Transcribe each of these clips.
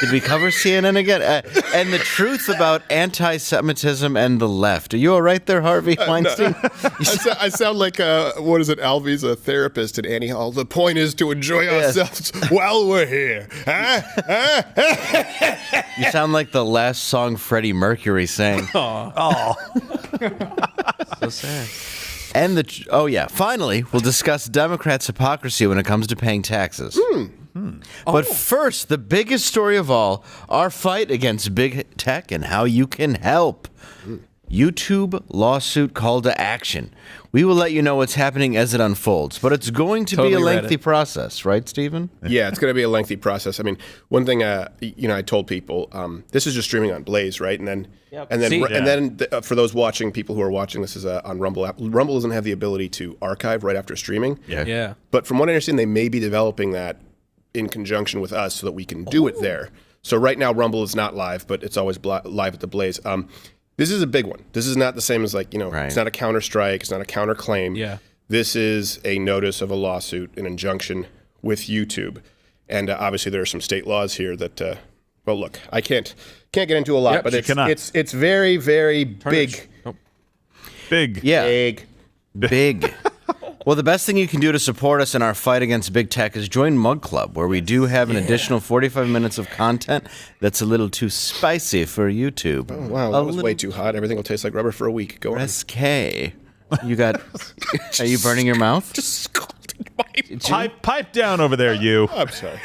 Did we cover CNN again? And the truth about anti-Semitism and the left. Are you all right there, Harvey Weinstein? I sound like, what is it, Alvy's a therapist at Annie Hall. The point is to enjoy ourselves while we're here. You sound like the last song Freddie Mercury sang. Oh. So sad. And finally, we'll discuss Democrats' hypocrisy when it comes to paying taxes. But first, the biggest story of all, our fight against big tech and how you can help. YouTube lawsuit call to action. We will let you know what's happening as it unfolds, but it's going to be a lengthy process, right, Stephen? Yeah, it's going to be a lengthy process. I mean, one thing, I told people, this is just streaming on Blaze, right? And then, for those watching, people who are watching, this is on Rumble app. Rumble doesn't have the ability to archive right after streaming. Yeah. But from what I understand, they may be developing that in conjunction with us so that we can do it there. So right now, Rumble is not live, but it's always live at the Blaze. This is a big one. This is not the same as It's not a counter-strike. It's not a counter-claim. Yeah. This is a notice of a lawsuit, an injunction with YouTube. And obviously there are some state laws here that, well, look, I can't get into a lot, but it's very, very big. Big. Yeah. Big. Well, the best thing you can do to support us in our fight against big tech is join Mug Club, where we do have an additional 45 minutes of content that's a little too spicy for YouTube. Oh, wow, that was way too hot. Everything will taste like rubber for a week. Go on. SK. You got... Are you burning your mouth? Just scalding my Pipe down over there, you. I'm sorry.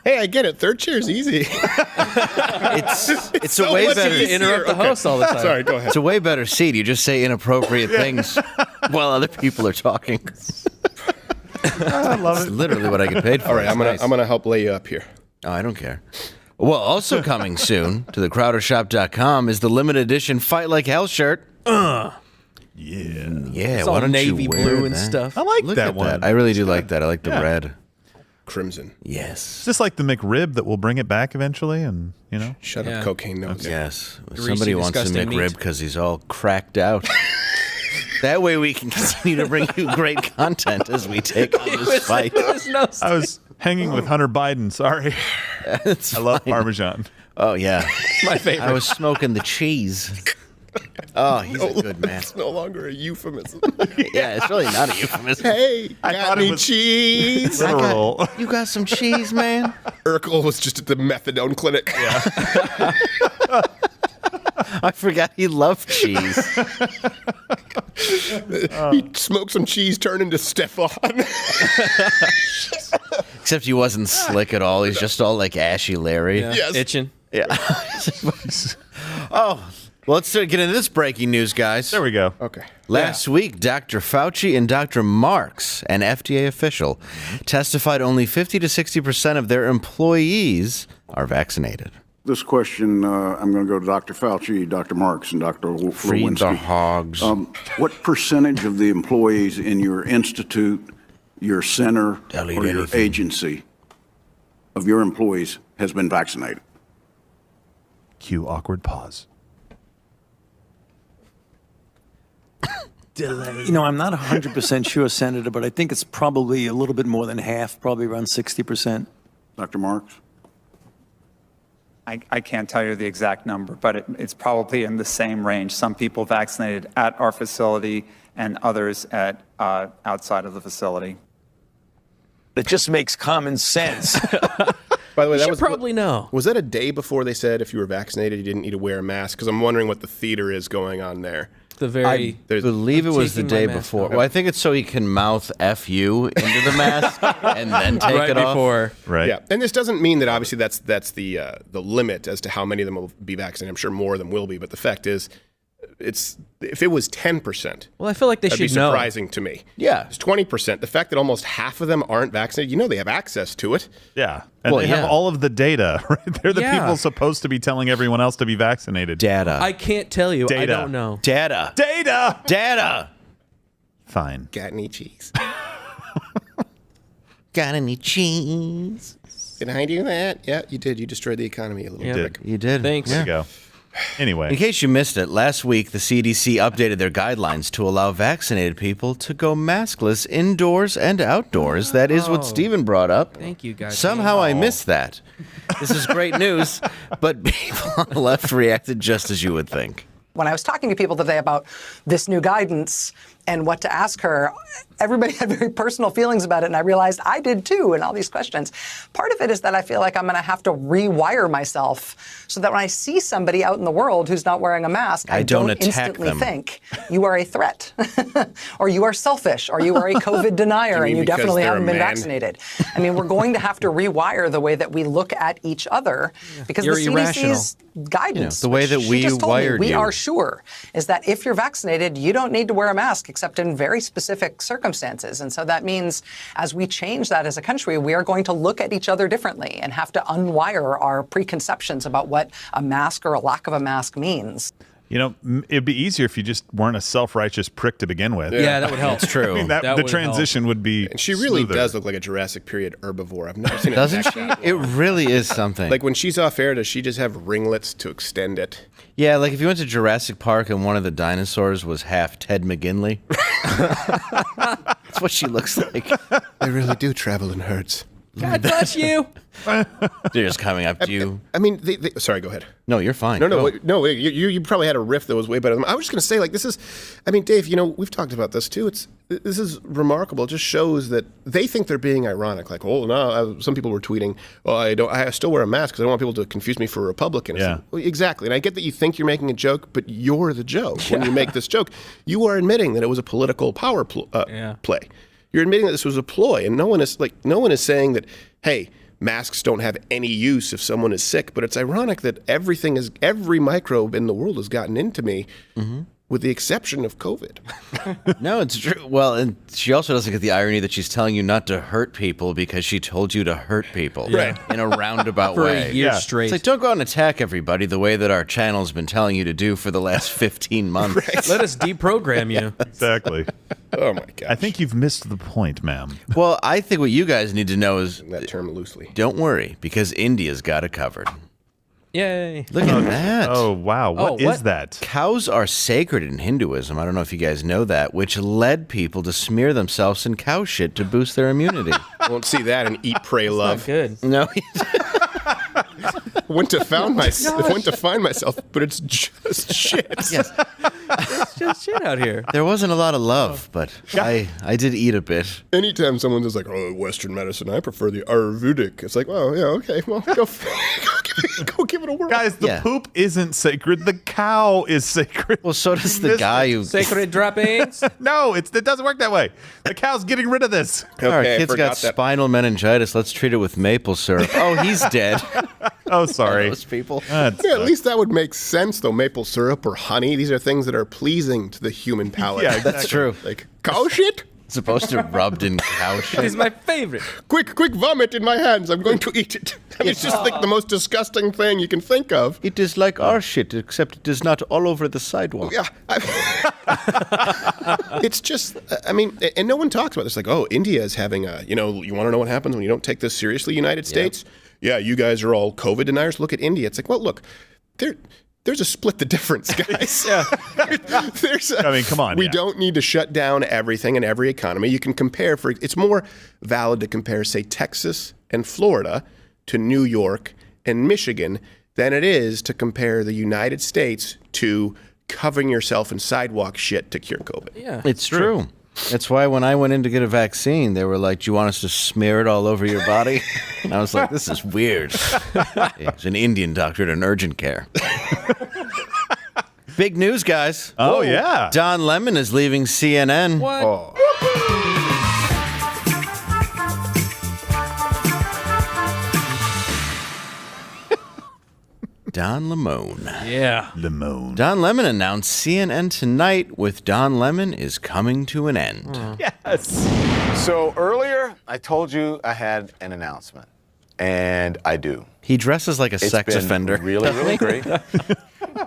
Hey, I get it. Third chair's easy. It's a way better... You interrupt the host all the time. Sorry, go ahead. It's a way better seat. You just say inappropriate things while other people are talking. I love it. It's literally what I get paid for. All right, I'm gonna help lay you up here. Oh, I don't care. Well, also coming soon to thecrowdershop.com is the limited edition Fight Like Hell shirt. Yeah. Yeah, It's why all don't navy you wear blue and that? stuff. I like Look that at one. that. I really do like that. I like the red. Crimson. Yes. It's just like the McRib that we'll bring it back eventually, and Shut up, cocaine nose. Yes. Greasy, Somebody wants to disgusting McRib meat. because he's all cracked out. That way we can continue to bring you great content as we take on this fight. I was hanging with Hunter Biden. Sorry, I love Parmesan. Oh, yeah. My favorite. I was smoking the cheese. Oh, he's a good man. It's no longer a euphemism. Yeah, it's really not a euphemism. Hey, I got thought it any was- cheese? Literal. You got some cheese, man? Urkel was just at the methadone clinic. Yeah. I forgot he loved cheese. He smoked some cheese, turned into Stefan. Except he wasn't slick at all. He's just all like Ashy Larry. Yeah. Yes. Itching. Yeah. Oh, well, let's get into this breaking news, guys. There we go. Okay. Last week, Dr. Fauci and Dr. Marks, an FDA official, testified only 50 to 60% of their employees are vaccinated. This question, I'm going to go to Dr. Fauci, Dr. Marks, and Dr. Free the Lewinsky. hogs. What percentage of the employees in your institute, your center, Delete or your anything. agency of your employees has been vaccinated? Cue awkward pause. I'm not 100% sure, Senator, but I think it's probably a little bit more than half, probably around 60%. Dr. Marks? I can't tell you the exact number, but it's probably in the same range. Some people vaccinated at our facility and others at outside of the facility. It just makes common sense. By the way, that You was should probably know. Was that a day before they said if you were vaccinated, you didn't need to wear a mask? Because I'm wondering what the theater is going on there. The very. I believe it was the taking day my mask before. off. Well, I think it's so he can mouth F you into the mask and then take right it off. before. Right. Yeah, and this doesn't mean that obviously that's the limit as to how many of them will be vaccinated. I'm sure more of them will be, but the fact is, if it was 10%, Well, I feel like they that'd be should know. surprising to me. Yeah. It's 20%. The fact that almost half of them aren't vaccinated, they have access to it. Yeah. And Well, they have yeah. all of the data, right? They're the Yeah. people supposed to be telling everyone else to be vaccinated. Data. I can't tell you. I Data. don't know. Data. Data! Data. Fine. Got any cheese? Got any cheese? Did I do that? Yeah, you did. You destroyed the economy a little Yeah. bit. You did. Thanks. There you go. Anyway. In case you missed it, last week the CDC updated their guidelines to allow vaccinated people to go maskless indoors and outdoors. That is what Stephen brought up. Thank you, guys. Somehow I missed that. This is great news, but people on the left reacted just as you would think. When I was talking to people today about this new guidance and what to ask her, everybody had very personal feelings about it, and I realized I did too, and all these questions. Part of it is that I feel like I'm going to have to rewire myself so that when I see somebody out in the world who's not wearing a mask, I don't instantly think you are a threat, or you are selfish, or you are a COVID denier, and you definitely haven't been vaccinated. I mean, we're going to have to rewire the way that we look at each other because the CDC's guidance, the way that we wired we you. are sure is that if you're vaccinated, you don't need to wear a mask except in very specific circumstances. And so that means as we change that as a country, we are going to look at each other differently and have to unwire our preconceptions about what a mask or a lack of a mask means. You know, it'd be easier if you just weren't a self-righteous prick to begin with. Yeah, that would help. It's true. I mean, the transition would be And she really smoother. does look like a Jurassic period herbivore. I've never seen it. Doesn't she? It really is something. Like when she's off air, does she just have ringlets to extend it? Yeah, like if you went to Jurassic Park and one of the dinosaurs was half Ted McGinley. That's what she looks like. They really do travel in herds. God bless you. They're just coming up to you. I mean, sorry, go ahead. No, you're fine. No, you probably had a riff that was way better than mine. I was just going to say, like, this is, I mean, Dave, you know, we've talked about this too. This is remarkable. It just shows that they think they're being ironic. Like, oh, no, some people were tweeting, oh, I still wear a mask because I don't want people to confuse me for a Republican. Yeah. Well, exactly. And I get that you think you're making a joke, but you're the joke. When you make this joke, you are admitting that it was a political power play. You're admitting that this was a ploy, and no one is saying that, hey, masks don't have any use if someone is sick. But it's ironic that every microbe in the world has gotten into me, with the exception of COVID. No, it's true. Well, and she also doesn't get the irony that she's telling you not to hurt people because she told you to hurt people in a roundabout For way. a year straight. It's like, don't go out and attack everybody the way that our channel's been telling you to do for the last 15 months. Let us deprogram you. Exactly. Oh, my gosh. I think you've missed the point, ma'am. Well, I think what you guys need to know is that term loosely. don't worry, because India's got it covered. Yay. Look at that. Oh, wow. What is what? that? Cows are sacred in Hinduism. I don't know if you guys know that, which led people to smear themselves in cow shit to boost their immunity. Won't see that and eat, pray, love. Good. No, Went to find myself, but it's just shit. yes. It's just shit out here. There wasn't a lot of love, but I did eat a bit. Anytime someone is like, oh, Western medicine, I prefer the Ayurvedic. It's like, well, yeah, okay, well, go give it a whirl. Guys, the poop isn't sacred. The cow is sacred. Well, so does the guy who... Sacred droppings. No, it doesn't work that way. The cow's getting rid of this. All right, Okay, I kid's got forgot that. spinal meningitis. Let's treat it with maple syrup. Oh, he's dead. Oh, sorry. Those people. Yeah, at least that would make sense, though. Maple syrup or honey, these are things that are pleasing to the human palate. Yeah, That's true. Like, cow shit? It's supposed to rubbed in cow It shit. is my favorite. Quick vomit in my hands. I'm going to eat it. I mean, it's just like the most disgusting thing you can think of. It is like our shit, except it is not all over the sidewalk. Yeah. It's just, I mean, and no one talks about this. Like, oh, India is having a, you want to know what happens when you don't take this seriously, United States? Yeah, you guys are all COVID deniers. Look at India. It's like, well, look, there's a split the difference, guys. I mean, come on. We don't need to shut down everything and every economy. You can compare, it's more valid to compare, say, Texas and Florida to New York and Michigan than it is to compare the United States to covering yourself in sidewalk shit to cure COVID. Yeah. It's true. That's why when I went in to get a vaccine, they were like, do you want us to smear it all over your body? And I was like, this is weird. It's an Indian doctor at an urgent care. Big news, guys. Oh, yeah. Don Lemon is leaving CNN. What? Oh. Don Lemon. Yeah. Lemon. Don Lemon announced CNN Tonight with Don Lemon is coming to an end. Yes. So earlier, I told you I had an announcement, and I do. He dresses like a sex It's been offender. really, really great.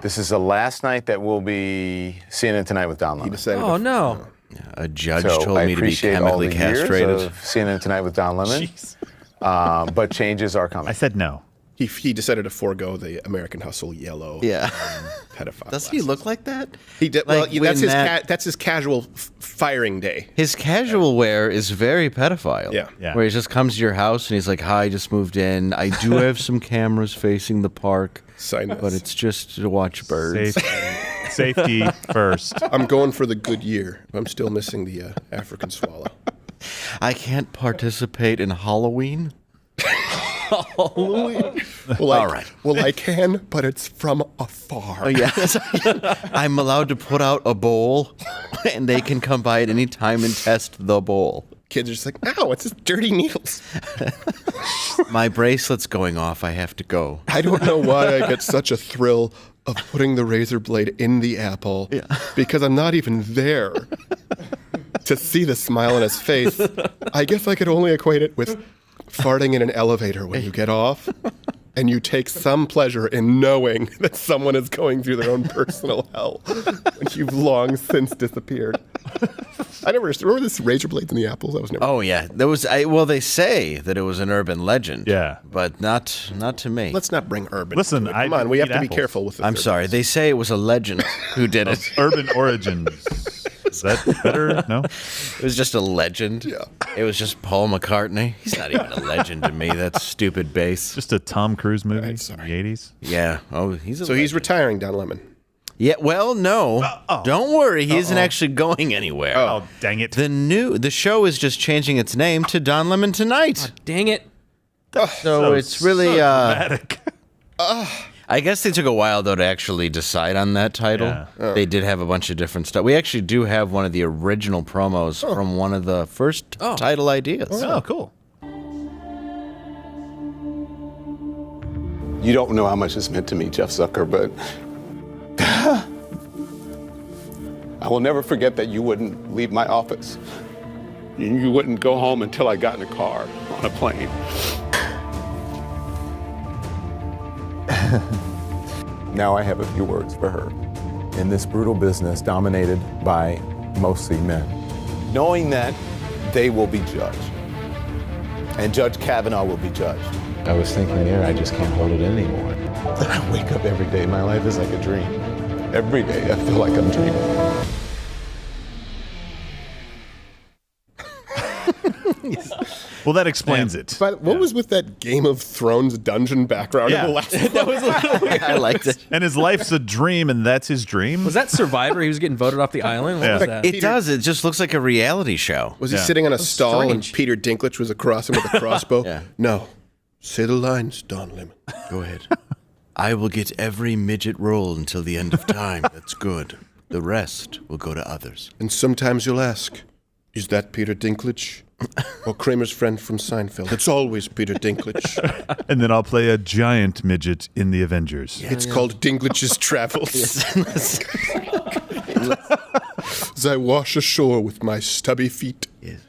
This is the last night that we'll be CNN Tonight with Don Lemon. Oh, no. A judge So told I me to be appreciate all chemically the castrated. years of CNN Tonight with Don Lemon, but changes are coming. I said no. He decided to forego the American Hustle yellow. Yeah. Pedophile. Does he look like that? He did. Like, Well, that's his casual firing day. His casual wear is very pedophile. Yeah. Where he just comes to your house and he's like, "Hi, I just moved in. I do have some cameras facing the park, Sign this. but it's just to watch birds." Safety first. I'm going for the good year. I'm still missing the African swallow. I can't participate in Halloween. Well, All right. Well, I can, but it's from afar. Oh, yeah. I'm allowed to put out a bowl, and they can come by at any time and test the bowl. Kids are just like, ow, it's just dirty needles. My bracelet's going off. I have to go. I don't know why I get such a thrill of putting the razor blade in the apple because I'm not even there to see the smile on his face. I guess I could only equate it with farting in an elevator when you get off and you take some pleasure in knowing that someone is going through their own personal hell when you've long since disappeared. I never remember this razor blades in the apples. I was never. Oh yeah, there was. Well, they say that it was an urban legend. Yeah, but not to me. Let's not bring urban. Listen, come on, we have to be careful with this. I'm sorry. They say it was a legend who did it. Urban origins. Is that better? No? It was just a legend. Yeah. It was just Paul McCartney. He's not even a legend to me. That stupid bass. Just a Tom Cruise movie in the 80s? Yeah. Oh, he's a So he's retiring, Don Lemon. Yeah, well, no. Don't worry. He isn't actually going anywhere. Oh, dang it. The show is just changing its name to Don Lemon Tonight. Dang it. So it's really dramatic. I guess they took a while, though, to actually decide on that title. Yeah. They did have a bunch of different stuff. We actually do have one of the original promos from one of the first title ideas. Oh, cool. You don't know how much it's meant to me, Jeff Zucker, but I will never forget that you wouldn't leave my office. You wouldn't go home until I got in a car, on a plane. Now I have a few words for her. In this brutal business dominated by mostly men, Knowing that they will be judged, and Judge Kavanaugh will be judged. I was thinking there, I just can't hold it in anymore. I wake up every day, my life is like a dream. Every day I feel like I'm dreaming. Well, that explains it. But what was with that Game of Thrones dungeon background in the last That was a little weird. I liked it. And his life's a dream, and that's his dream? Was that Survivor? He was getting voted off the island? What was that? It does. It just looks like a reality show. Was he sitting on a stall strange. and Peter Dinklage was across him with a crossbow? Yeah. No. Say the lines, Don Lemon. Go ahead. I will get every midget role until the end of time. That's good. The rest will go to others. And sometimes you'll ask, is that Peter Dinklage? Or Kramer's friend from Seinfeld? It's always Peter Dinklage. And then I'll play a giant midget in the Avengers. It's called Dinklage's Travels. As I wash ashore with my stubby feet. Yes.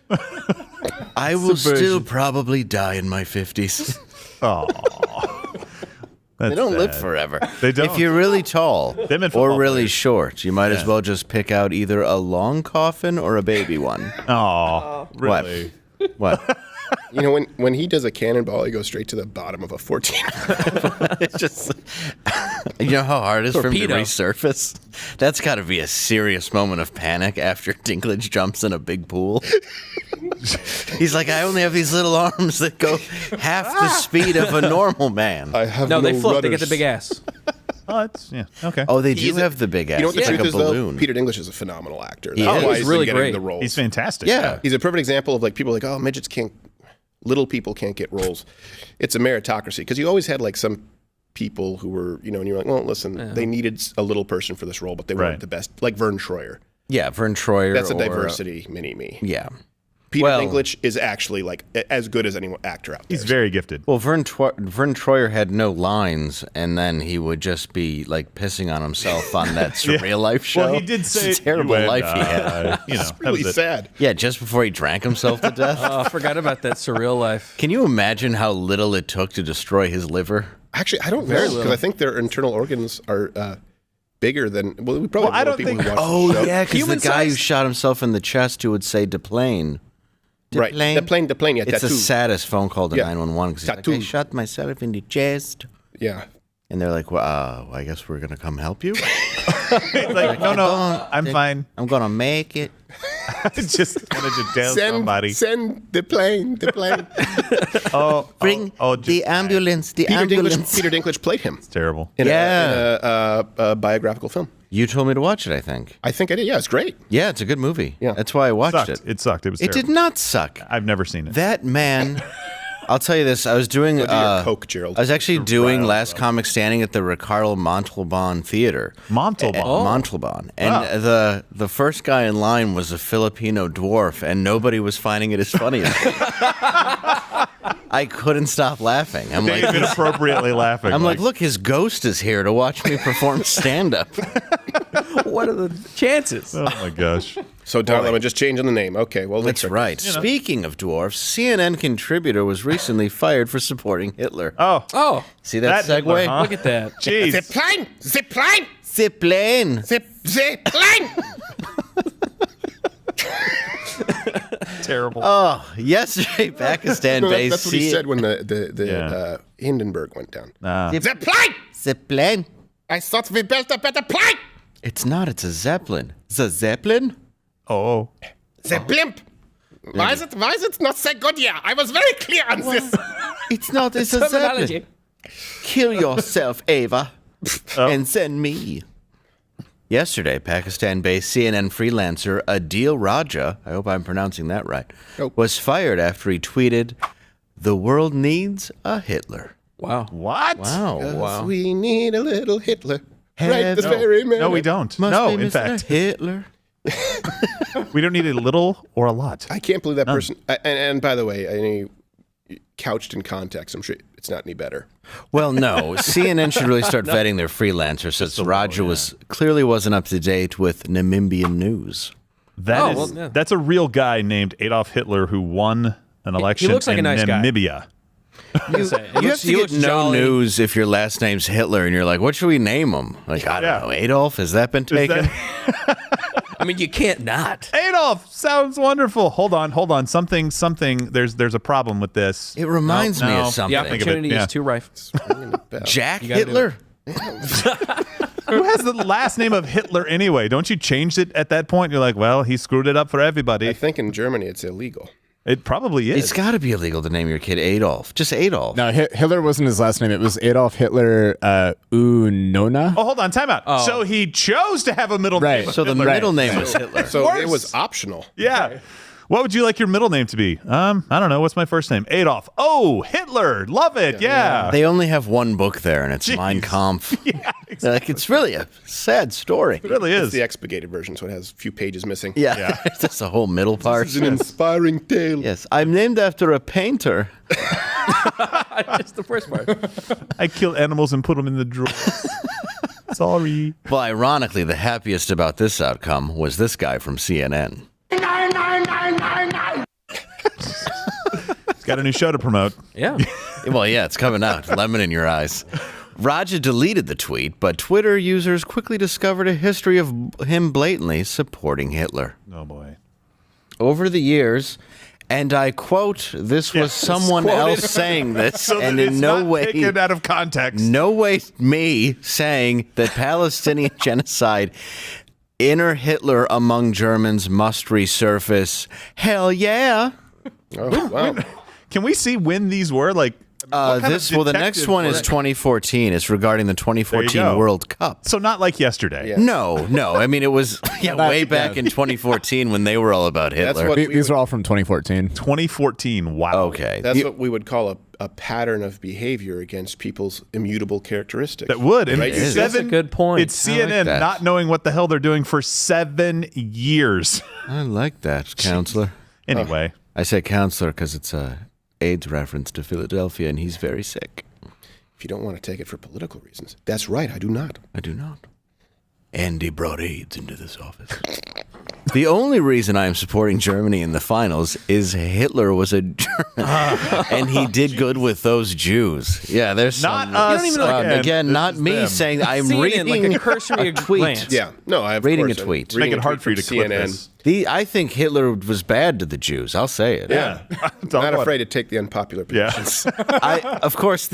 I will still probably die in my 50s. Oh, They don't live forever. They don't. If you're really tall Them and or football really players. short, you might as well just pick out either a long coffin or a baby one. Oh, really? What? You know, when he does a cannonball, he goes straight to the bottom of a 14. It's just, you know how hard it is for him to Torpedo. resurface? That's got to be a serious moment of panic after Dinklage jumps in a big pool. He's like, I only have these little arms that go half the speed of a normal man. I have No, no they float. They get the rudders. big ass. Oh, it's, yeah, okay. Oh, they do He's a- have the big ass. You know what the It's truth like a is, though? balloon. Peter Dinklage is a phenomenal actor. He That's is. why He's really been getting great. the roles. He's fantastic. Yeah. He's a perfect example of like people are like, oh, midgets can't, little people can't get roles. It's a meritocracy because you always had like some people who were, you know, and you're like, well, listen, they needed a little person for this role, but they weren't Right. the best. Like Vern Troyer. Yeah, Vern Troyer. That's a or, diversity mini-me. Yeah. Peter Well- Dinklage is actually like as good as any actor out there. He's very gifted. Well, Vern Troyer had no lines, and then he would just be like pissing on himself on that surreal life show. Well, he did say it's a terrible you and, life he had. You know, It's that really was it. sad. Yeah, just before he drank himself to death. Oh, I forgot about that surreal life. Can you imagine how little it took to destroy his liver? Actually, I don't know because I think their internal organs are bigger than. Well, we probably Well, I know don't people think- who watch the show. Yeah, because the Human guy who size? shot himself in the chest who would say deplane. Right. The plane, yeah, It's tattoo. the saddest phone call to 911 because Tattoo. I shot myself in the chest. Yeah. And they're like, well, I guess we're going to come help you. Like, no, I'm fine. I'm going to make it. Just wanted to tell somebody. Send the plane. Bring the ambulance. The ambulance. Peter Dinklage played him. It's terrible. In a biographical film. You told me to watch it, I think. I think I did. Yeah, it's great. Yeah, it's a good movie. Yeah. That's why I watched it. It sucked. It was It terrible. did not suck. I've never seen it. That man... I'll tell you this. I was doing... your Coke, Gerald. I was actually doing Last Comic Standing at the Ricardo Montalban Theater. Montalban. And the first guy in line was a Filipino dwarf, and nobody was finding it as funny as me. I couldn't stop laughing. I'm like, David appropriately laughing. I'm like, look, his ghost is here to watch me perform stand-up. What are the chances? Oh, my gosh. So, Don, I'm just changing the name. Okay, well, That's right. Speaking of dwarfs, CNN contributor was recently fired for supporting Hitler. Oh. See that segue? Hitler, huh? Look at that. Jeez. Zipline! Zipline. Zipline! Terrible. Oh, yesterday, Pakistan-based... That's what he said when the Hindenburg went down. Zipline! Zipline. I thought we built a better plane! It's not. It's a Zeppelin. It's a Zeppelin? Oh. The blimp! Why is it not so good here? I was very clear on this. It's not. It's a Zeppelin. Kill yourself, Ava, and send me. Yesterday, Pakistan-based CNN freelancer Adil Raja, I hope I'm pronouncing that right, was fired after he tweeted, "The world needs a Hitler." Wow. What? Wow. We need a little Hitler. Right this very minute. No, we don't. Must be in Mr. fact. Hitler. We don't need a little or a lot. I can't believe that person. And by the way, couched in context, I'm sure it's not any better. Well, no. CNN should really start vetting their freelancers since Raja clearly wasn't up to date with Namibian news. That's a real guy named Adolf Hitler who won an election looks like in a nice guy. Namibia. You have to get no news if your last name's Hitler and you're like, what should we name him? Like, I don't know, Adolf? Has that been taken? I mean, you can't not. Adolf sounds wonderful. Hold on. Something. There's a problem with this. It reminds me of something. The opportunity is too rife. Jack Hitler? Who has the last name of Hitler anyway? Don't you change it at that point? You're like, well, he screwed it up for everybody. I think in Germany it's illegal. It probably is. It's got to be illegal to name your kid Adolf. Just Adolf. No, Hitler wasn't his last name. It was Adolf Hitler Unona. Oh, hold on. Time out. Oh. So he chose to have a middle name. So the middle name was Hitler. So it was optional. Yeah. What would you like your middle name to be? I don't know. What's my first name? Adolf. Oh, Hitler. Love it. Yeah. They only have one book there, and it's Mein Kampf. Yeah, exactly. Like, it's really a sad story. It really It's is. the expected version, so it has a few pages missing. Yeah. That's the whole middle part. This is an inspiring tale. Yes. I'm named after a painter. Just the first part. I kill animals and put them in the drawers. Sorry. Well, ironically, the happiest about this outcome was this guy from CNN. He's got a new show to promote. Yeah. Well, yeah, it's coming out. Lemon in your eyes. Raja deleted the tweet, but Twitter users quickly discovered a history of him blatantly supporting Hitler. Oh, boy. Over the years, and I quote, this was someone else saying this, So and that in it's no not way, taken out of context. no way me saying that Palestinian genocide, inner Hitler among Germans must resurface. Hell yeah. Oh, wow. Can we see when these were? Like, the next one is 2014. It's regarding the 2014 World Cup. So not like yesterday. Yeah. No. I mean, it was way back in 2014 when they were all about Hitler. These are all from 2014. 2014. Wow. Okay. That's what we would call a pattern of behavior against people's immutable characteristics. That would. And Right? That's a good point. It's I like CNN that. not knowing what the hell they're doing for 7 years. I like that, counselor. Anyway. I say counselor because it's a AIDS reference to Philadelphia, and he's very sick. If you don't want to take it for political reasons, that's right. I do not. I do not. Andy brought AIDS into this office. The only reason I am supporting Germany in the finals is Hitler was a German, and he did good with those Jews. Yeah, there's not some, us. Again, not me them. saying I'm CNN, reading like a cursory a tweet. glance. Yeah, no, I'm reading a tweet. Make it hard for you to clip CNN. this. I think Hitler was bad to the Jews. I'll say it. Yeah, not afraid to take the unpopular positions. Of course,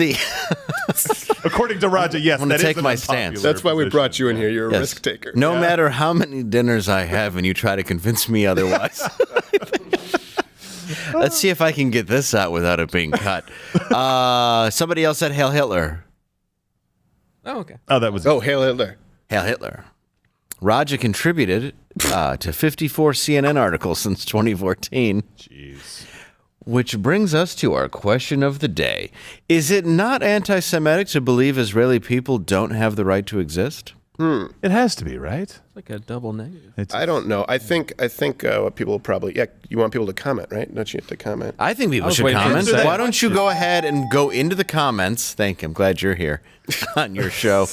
according to Roger, yes, I'm going to that is take an my unpopular stance. That's why we position. brought you in here. You're a Yes. risk taker. No matter how many dinners I have, and you try to convince me otherwise. Let's see if I can get this out without it being cut. Somebody else said Hail Hitler. Oh, okay. Oh, that was. Oh, Hail Hitler. Hail Hitler. Raja contributed to 54 CNN articles since 2014. Jeez. Which brings us to our question of the day. Is it not anti-Semitic to believe Israeli people don't have the right to exist? It has to be, right? It's like a double negative. I don't know. I think what people probably you want people to comment, right? Don't you have to comment? I think people was should waiting for comment. you to say Why don't you go ahead and go into the comments? Thank you. I'm glad you're here on your show.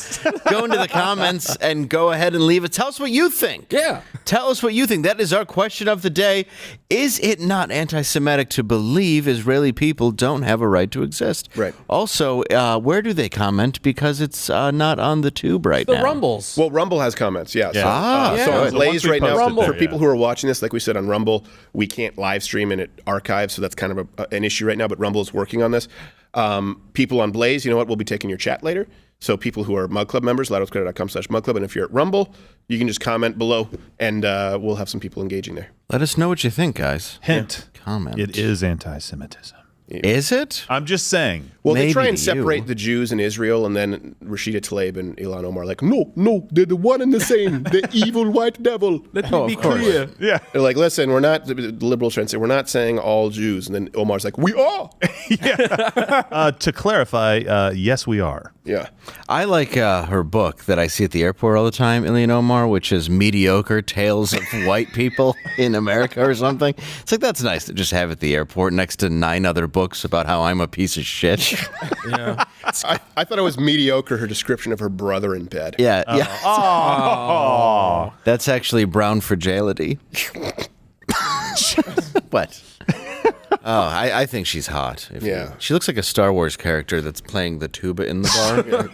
Go into the comments and go ahead and leave it. Tell us what you think. Yeah. Tell us what you think. That is our question of the day. Is it not anti-Semitic to believe Israeli people don't have a right to exist? Right. Also, where do they comment? Because it's not on the tube right The now. Rumbles. Well, Rumble has comments, yeah. So, Yeah. so on So Blaze once we right now, post it for there, people yeah. who are watching this, like we said on Rumble, we can't live stream and it archives, so that's kind of an issue right now, but Rumble is working on this. People on Blaze, you know what, we'll be taking your chat later. So people who are Mug Club members, loudwithcredit.com/Mug Club, and if you're at Rumble, you can just comment below, and we'll have some people engaging there. Let us know what you think, guys. Hint. Comment. It is anti-Semitism. Is it? I'm just saying. Well, they Maybe try and to separate you. the Jews in Israel, and then Rashida Tlaib and Ilhan Omar are like, no, they're the one and the same, the evil white devil. Let me be clear. Yeah. They're like, listen, we're not, the liberals trying to say, we're not saying all Jews. And then Omar's like, we are. To clarify, yes, we are. Yeah. I like her book that I see at the airport all the time, Ilhan Omar, which is Mediocre Tales of White People in America or something. It's like, that's nice to just have at the airport next to 9 other books about how I'm a piece of shit. Yeah. I thought it was mediocre, her description of her brother in bed. Yeah. Oh. That's actually brown fragility. What? Oh, I think she's hot. Yeah. She looks like a Star Wars character that's playing the tuba in the bar.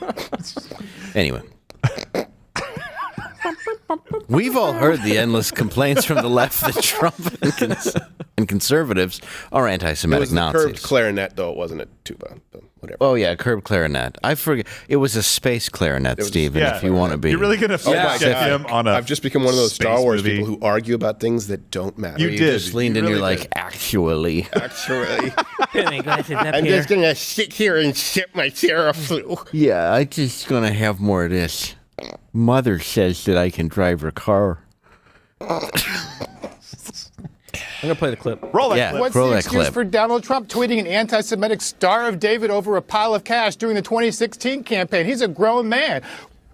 Anyway. We've all heard the endless complaints from the left that Trump and conservatives are It anti-Semitic was the Nazis. curved clarinet, though. It wasn't a tuba. But whatever. Oh, yeah, curved clarinet. I forget. It was a space clarinet, Stephen, yeah. if you want to be. You're really going to my get God. him on a I've just become one of those Star space Wars movie. people who argue about things that don't matter. You did. just leaned in, really you're like, did. actually. Actually. I'm just going to sit here and sip my Theraflu. Yeah, I'm just going to have more of this. Mother says that I can drive her car. going to play the clip. Roll that Yeah. clip. What's Roll the that excuse clip. for Donald Trump tweeting an anti-Semitic Star of David over a pile of cash during the 2016 campaign? He's a grown man.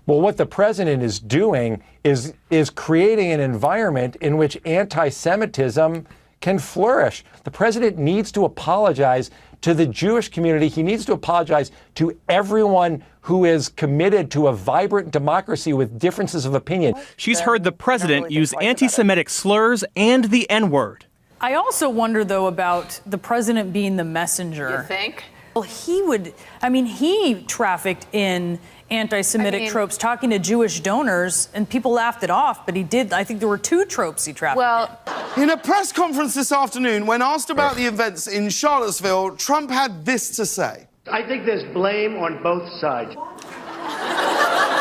Well, what the president is doing is creating an environment in which anti-Semitism can flourish. The president needs to apologize to the Jewish community. He needs to apologize to everyone who is committed to a vibrant democracy with differences of opinion. She's heard the president use anti-Semitic slurs and the N-word. I also wonder, though, about the president being the messenger. You think? Well, he trafficked in anti-Semitic tropes, talking to Jewish donors, and people laughed it off, but he did. I think there were 2 tropes he trafficked in. In a press conference this afternoon, when asked about the events in Charlottesville, Trump had this to say. I think there's blame on both sides.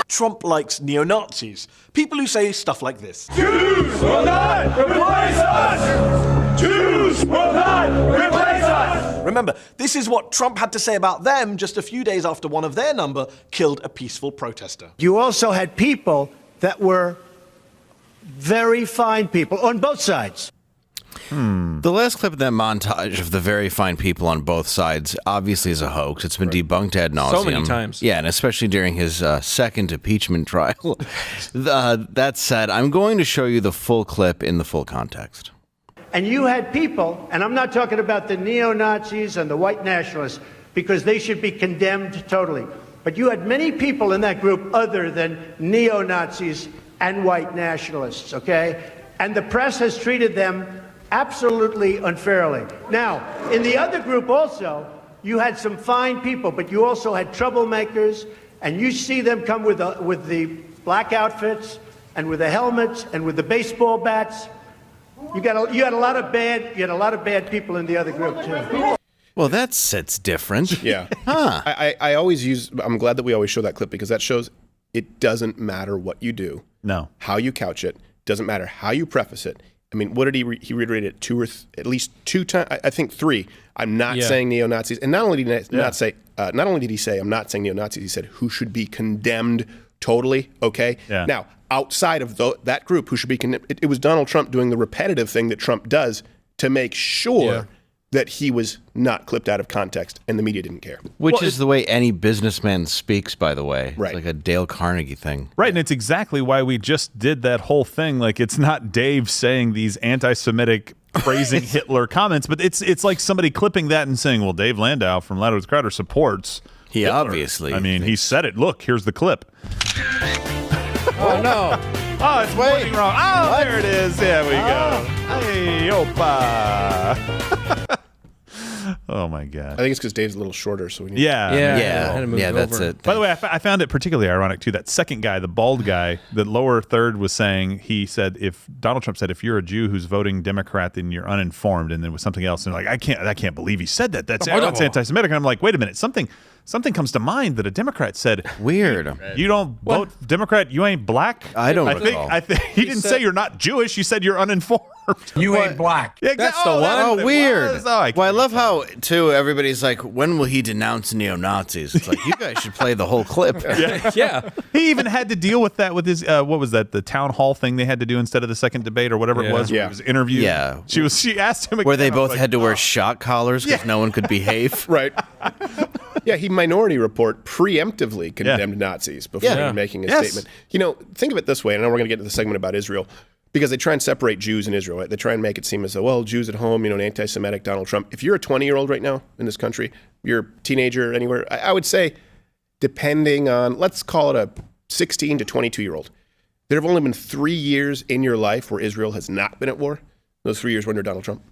Trump likes neo-Nazis, people who say stuff like this. Jews will not replace us! Jews will not replace us! Remember, this is what Trump had to say about them just a few days after one of their number killed a peaceful protester. You also had people that were very fine people on both sides. The last clip of that montage of the very fine people on both sides obviously is a hoax. It's been debunked ad nauseum. So many times. Yeah, and especially during his second impeachment trial. That said, I'm going to show you the full clip in the full context. And you had people, and I'm not talking about the neo-Nazis and the white nationalists, because they should be condemned totally. But you had many people in that group other than neo-Nazis and white nationalists, okay? And the press has treated them absolutely unfairly. Now, in the other group also, you had some fine people, but you also had troublemakers, and you see them come with the black outfits and with the helmets and with the baseball bats. You had a lot of bad people in the other group too. Well, that's different. Yeah. I always I'm glad that we always show that clip because that shows it doesn't matter what you do. No. How you couch it. Doesn't matter how you preface it. I mean, what did he reiterated it at least two times? I think three. I'm not saying neo-Nazis. And not only did he say I'm not saying neo-Nazis, he said who should be condemned totally, okay? Yeah. Now, outside of that group who should be condemned, it was Donald Trump doing the repetitive thing that Trump does to make sure that he was not clipped out of context and the media didn't care. Which is the way any businessman speaks, by the way. Right. It's like a Dale Carnegie thing. Right, and it's exactly why we just did that whole thing. Like, it's not Dave saying these anti-Semitic praising Hitler comments, but it's like somebody clipping that and saying, well, Dave Landau from Loud Crowder supports He Hitler. obviously. I mean, he said it. Look, here's the clip. Oh, no. Oh, it's pointing wrong. Oh, there it is. There we go. Hey, opa. Oh, my God. I think it's because Dave's a little shorter, so we need that's it. By the way, I found it particularly ironic, too. That second guy, the bald guy, the lower third was saying, he said, if Donald Trump said, if you're a Jew who's voting Democrat, then you're uninformed, and then with something else, and like, I can't believe he said that. That's anti-Semitic. And I'm like, wait a minute, something comes to mind that a Democrat said. Weird. You don't vote Democrat, you ain't black? I think he didn't say you're not Jewish, he said you're uninformed. You ain't black. Yeah, That's the one. Oh, weird. I love how, too, everybody's like, when will he denounce neo-Nazis? It's like, you guys should play the whole clip. Yeah. He even had to deal with that with his, what was that, the town hall thing they had to do instead of the second debate or whatever it was, where he was interviewed. Yeah. She asked him again. Where they both had to wear shock collars because no one could behave. Right. Yeah, he Minority Report preemptively condemned Nazis before making a statement. You know, think of it this way, and I know we're going to get to the segment about Israel, because they try and separate Jews and Israel. Right? They try and make it seem as though, well, Jews at home, an anti-Semitic Donald Trump. If you're a 20-year-old right now in this country, you're a teenager anywhere, I would say, depending on, let's call it a 16 to 22-year-old, there have only been 3 years in your life where Israel has not been at war. Those 3 years were under Donald Trump.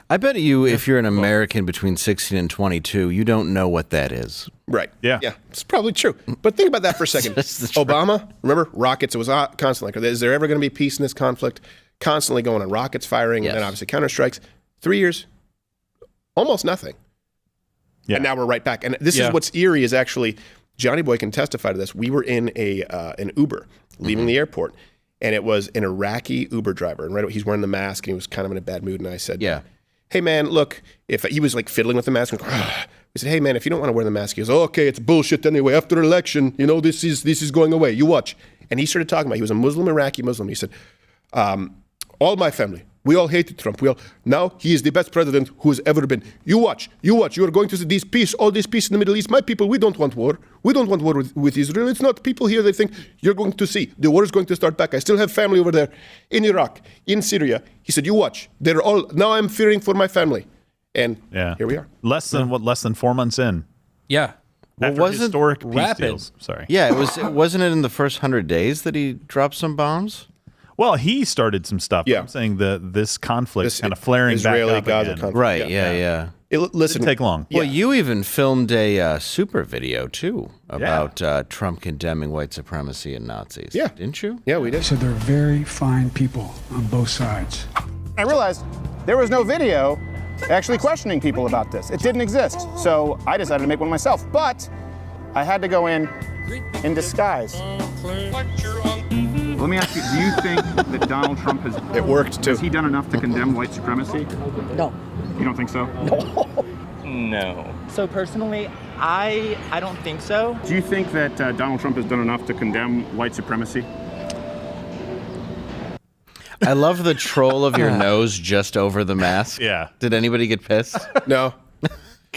I bet you if you're an American between 16 and 22, you don't know what that is. Right. Yeah, it's probably true. But think about that for a second. Obama, remember, rockets, it was constantly like, is there ever going to be peace in this conflict? Constantly going on, rockets firing, and then obviously counterstrikes. 3 years, almost nothing. Yeah. And now we're right back. And this is what's eerie is actually, Johnny Boy can testify to this. We were in an Uber leaving the airport, and it was an Iraqi Uber driver. And right, he's wearing the mask, and he was kind of in a bad mood. And I said, hey, man, look, if he was like fiddling with the mask, and we said, hey, man, if you don't want to wear the mask, he goes, oh, okay, it's bullshit anyway. After election, this is going away. You watch. And he started talking about, he was a Muslim, Iraqi Muslim. He said, all my family, we all hated Trump. Now he is the best president who has ever been. You watch. You are going to see all this peace in the Middle East. My people, we don't want war. We don't want war with Israel. It's not people here. They think you're going to see. The war is going to start back. I still have family over there in Iraq, in Syria. He said, you watch. They're all, now I'm fearing for my family. And here we are. Less than 4 months in. Yeah. After historic peace rapid. deals. Sorry. Yeah, wasn't it in the first 100 days that he dropped some bombs? Well, he started some stuff. Yeah. I'm saying this conflict kind of flaring Israeli back up Gaza again. conflict. Right, yeah. Listen, didn't take long. Well, you even filmed a super video, too, about Trump condemning white supremacy and Nazis. Yeah. Didn't you? Yeah, we did. So they're very fine people on both sides. I realized there was no video actually questioning people about this. It didn't exist. So I decided to make one myself. But I had to go in disguise. Let me ask you, do you think that Donald Trump has... It worked, too. Has he done enough to condemn white supremacy? No. You don't think so? No. So personally, I don't think so. Do you think that Donald Trump has done enough to condemn white supremacy? I love the troll of your nose just over the mask. Yeah. Did anybody get pissed? No.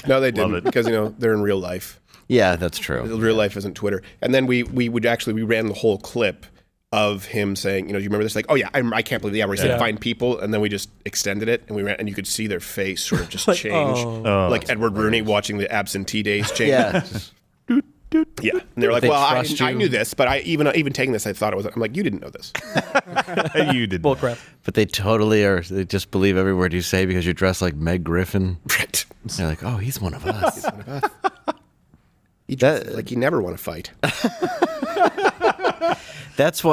No, they didn't, because, they're in real life. Yeah, that's true. Real life isn't Twitter. And then we ran the whole clip of him saying, do you remember this? Like, oh yeah, I can't believe where he said find people, and then we just extended it, and we ran, and you could see their face sort of just change, like Edward Rooney watching the absentee days change. Yeah. Yeah, and they were like, They "Well, trust I you. knew this, but I even taking this, I thought it was." I'm like, "You didn't know this." You did. Bullcrap. But they totally are. They just believe every word you say because you're dressed like Meg Griffin. Right. They're like, oh, he's one of us. He dresses like he never want to fight. That's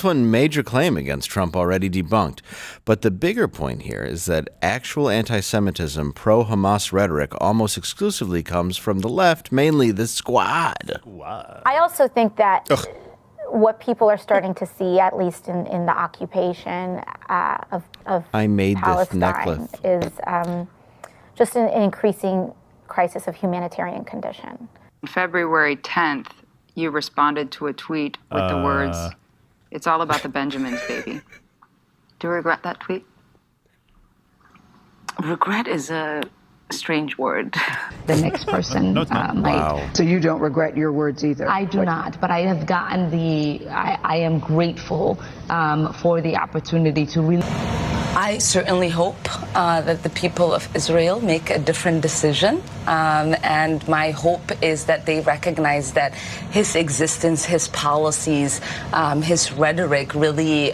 one major claim against Trump already debunked. But the bigger point here is that actual anti-Semitism, pro-Hamas rhetoric almost exclusively comes from the left, mainly the Squad. I also think that what people are starting to see, at least in the occupation of I made this Palestine, necklace. is just an increasing crisis of humanitarian condition. February 10th, you responded to a tweet with the words, "It's all about the Benjamins, baby." Do you regret that tweet? Regret is a strange word. The next person might. So you don't regret your words either? I do not, but I have gotten I am grateful for the opportunity to really. I certainly hope that the people of Israel make a different decision. And my hope is that they recognize that his existence, his policies, his rhetoric really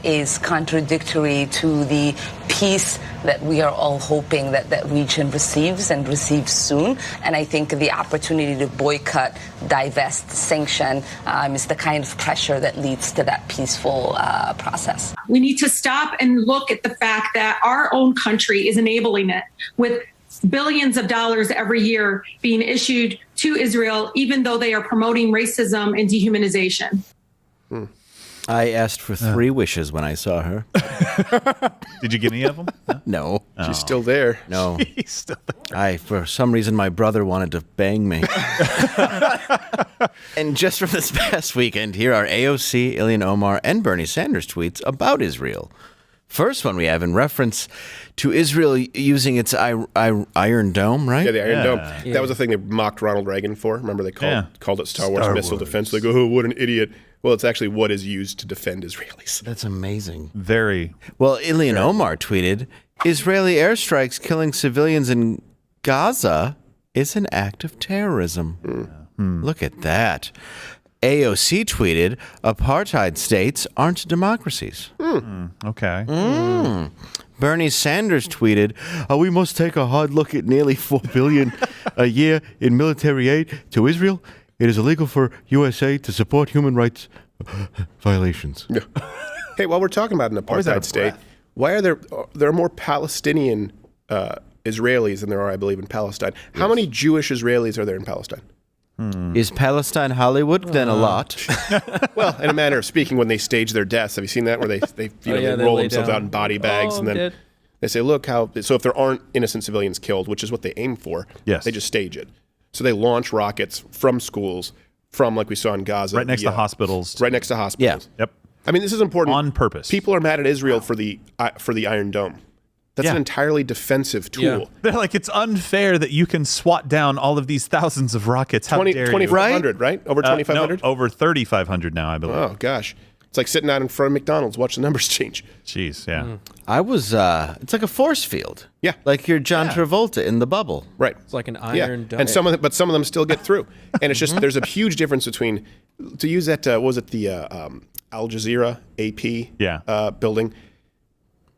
is contradictory to the peace that we are all hoping that that region receives and receives soon. And I think the opportunity to boycott, divest, sanction is the kind of pressure that leads to that peaceful process. We need to stop and look at the fact that our own country is enabling it with billions of dollars every year being issued to Israel, even though they are promoting racism and dehumanization. I asked for 3 wishes when I saw her. Did you get any of them? No. She's still there. No. She's still there. For some reason, my brother wanted to bang me. And just from this past weekend, here are AOC, Ilhan Omar, and Bernie Sanders tweets about Israel. First one we have in reference to Israel using its Iron Dome, right? Yeah, the Iron Dome. That was the thing they mocked Ronald Reagan for. Remember, they called it Star Wars missile defense. They go, oh, what an idiot. Well, it's actually what is used to defend Israelis. That's amazing. Very. Well, Ilhan Omar tweeted, Israeli airstrikes killing civilians in Gaza is an act of terrorism. Look at that. AOC tweeted, apartheid states aren't democracies. Okay. Bernie Sanders tweeted, we must take a hard look at nearly $4 billion a year in military aid to Israel. It is illegal for USA to support human rights violations. Hey, while we're talking about an apartheid state, why are there are more Palestinian Israelis than there are, I believe, in Palestine? How many Jewish Israelis are there in Palestine? Is Palestine Hollywood? Then a lot. Well, in a manner of speaking, when they stage their deaths, have you seen that where they roll themselves out in body bags and then they say, look how. So if there aren't innocent civilians killed, which is what they aim for, they just stage it. So they launch rockets from schools, from like we saw in Gaza, right next to hospitals. Right next to hospitals. Yeah. Yep. I mean, this is important on purpose. People are mad at Israel for the Iron Dome. That's an entirely defensive tool. Yeah. They're like, it's unfair that you can swat down all of these thousands of rockets. How dare you? 2,500, right? Over 2,500? No, over 3,500 now, I believe. Oh, gosh. It's like sitting out in front of McDonald's, watch the numbers change. Jeez, yeah. I was, it's like a force field. Yeah. Like you're John Travolta in the bubble. Right. It's like an iron dome. And some of them still get through. And it's just, there's a huge difference between, to use that, what was it, the Al Jazeera AP building.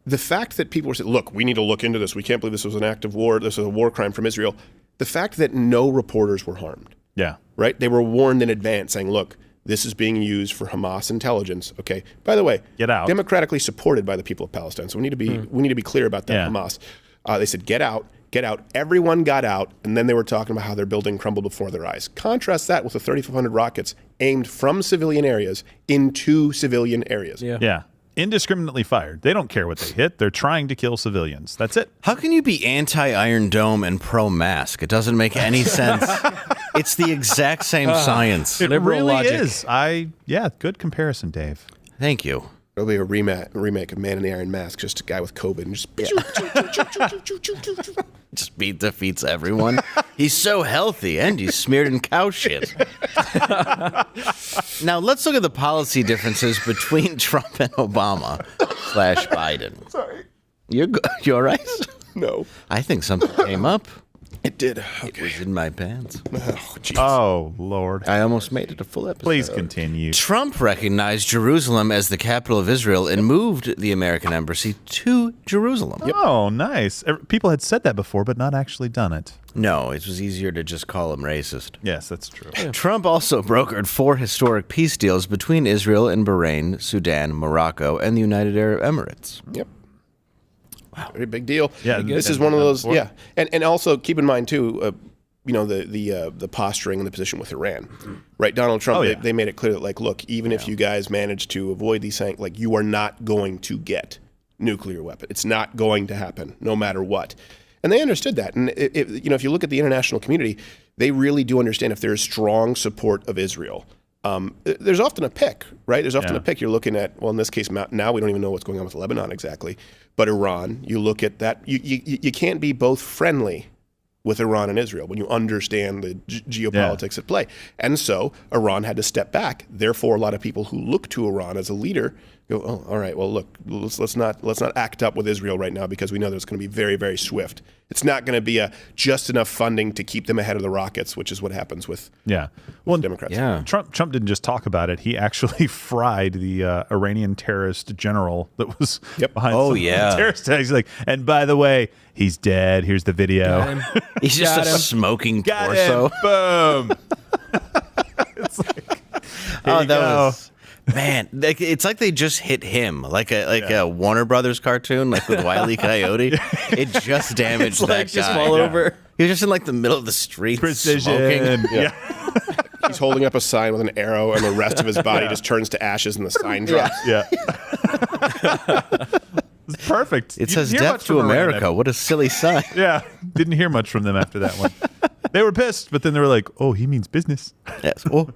The fact that people were saying, look, we need to look into this. We can't believe this was an act of war. This was a war crime from Israel. The fact that no reporters were harmed. Yeah. Right? They were warned in advance saying, look, this is being used for Hamas intelligence. Okay. By the way, get out. Democratically supported by the people of Palestine. So we need to be clear about that. Hamas. They said, get out. Everyone got out. And then they were talking about how their building crumbled before their eyes. Contrast that with the 3,500 rockets aimed from civilian areas into civilian areas. Yeah. Indiscriminately fired. They don't care what they hit. They're trying to kill civilians. That's it. How can you be anti-Iron Dome and pro-mask? It doesn't make any sense. It's the exact same science. It really is. Good comparison, Dave. Thank you. There'll be a remake of Man in the Iron Mask, just a guy with COVID and just defeats everyone. He's so healthy and he's smeared in cow shit. Now let's look at the policy differences between Trump and Obama / Biden. Sorry. You all right? No. I think something came up. It did. Okay. It was in my pants. Oh, jeez. Oh, Lord. I almost made it a full episode. Please continue. Trump recognized Jerusalem as the capital of Israel and moved the American embassy to Jerusalem. Oh, nice. People had said that before, but not actually done it. No, it was easier to just call him racist. Yes, that's true. Trump also brokered 4 historic peace deals between Israel and Bahrain, Sudan, Morocco, and the United Arab Emirates. Yep. Wow, very big deal. Yeah, this is one of those. Yeah, and also keep in mind too, the posturing and the position with Iran, right? Donald Trump, they made it clear that like, look, even if you guys manage to avoid these sanctions, like you are not going to get nuclear weapon. It's not going to happen, no matter what. And they understood that. And if you look at the international community, they really do understand if there is strong support of Israel. There's often a pick, right? There's often a pick. You're looking at, well, in this case, now we don't even know what's going on with Lebanon exactly. But Iran, you look at that. You can't be both friendly with Iran and Israel when you understand the geopolitics at play. And so Iran had to step back. Therefore, a lot of people who look to Iran as a leader go, oh, all right, well, look, let's not act up with Israel right now because we know that it's going to be very, very swift. It's not going to be just enough funding to keep them ahead of the rockets, which is what happens with Democrats. Yeah. Trump didn't just talk about it. He actually fried the Iranian terrorist general that was behind some terrorist attacks. He's like, and by the way, he's dead. Here's the video. He's just a smoking torso. Boom. It's like, that was... Man, it's like they just hit him, like a Warner Brothers cartoon, like with Wile E. Coyote. It just damaged that guy. Just fall over. He was just in like the middle of the street, Precision. Yeah. He's holding up a sign with an arrow, and the rest of his body just turns to ashes, and the sign drops. Yeah. It's perfect. It says "Death to America." What a silly sign. Yeah, didn't hear much from them after that one. They were pissed, but then they were like, "Oh, he means business." Yes. Well.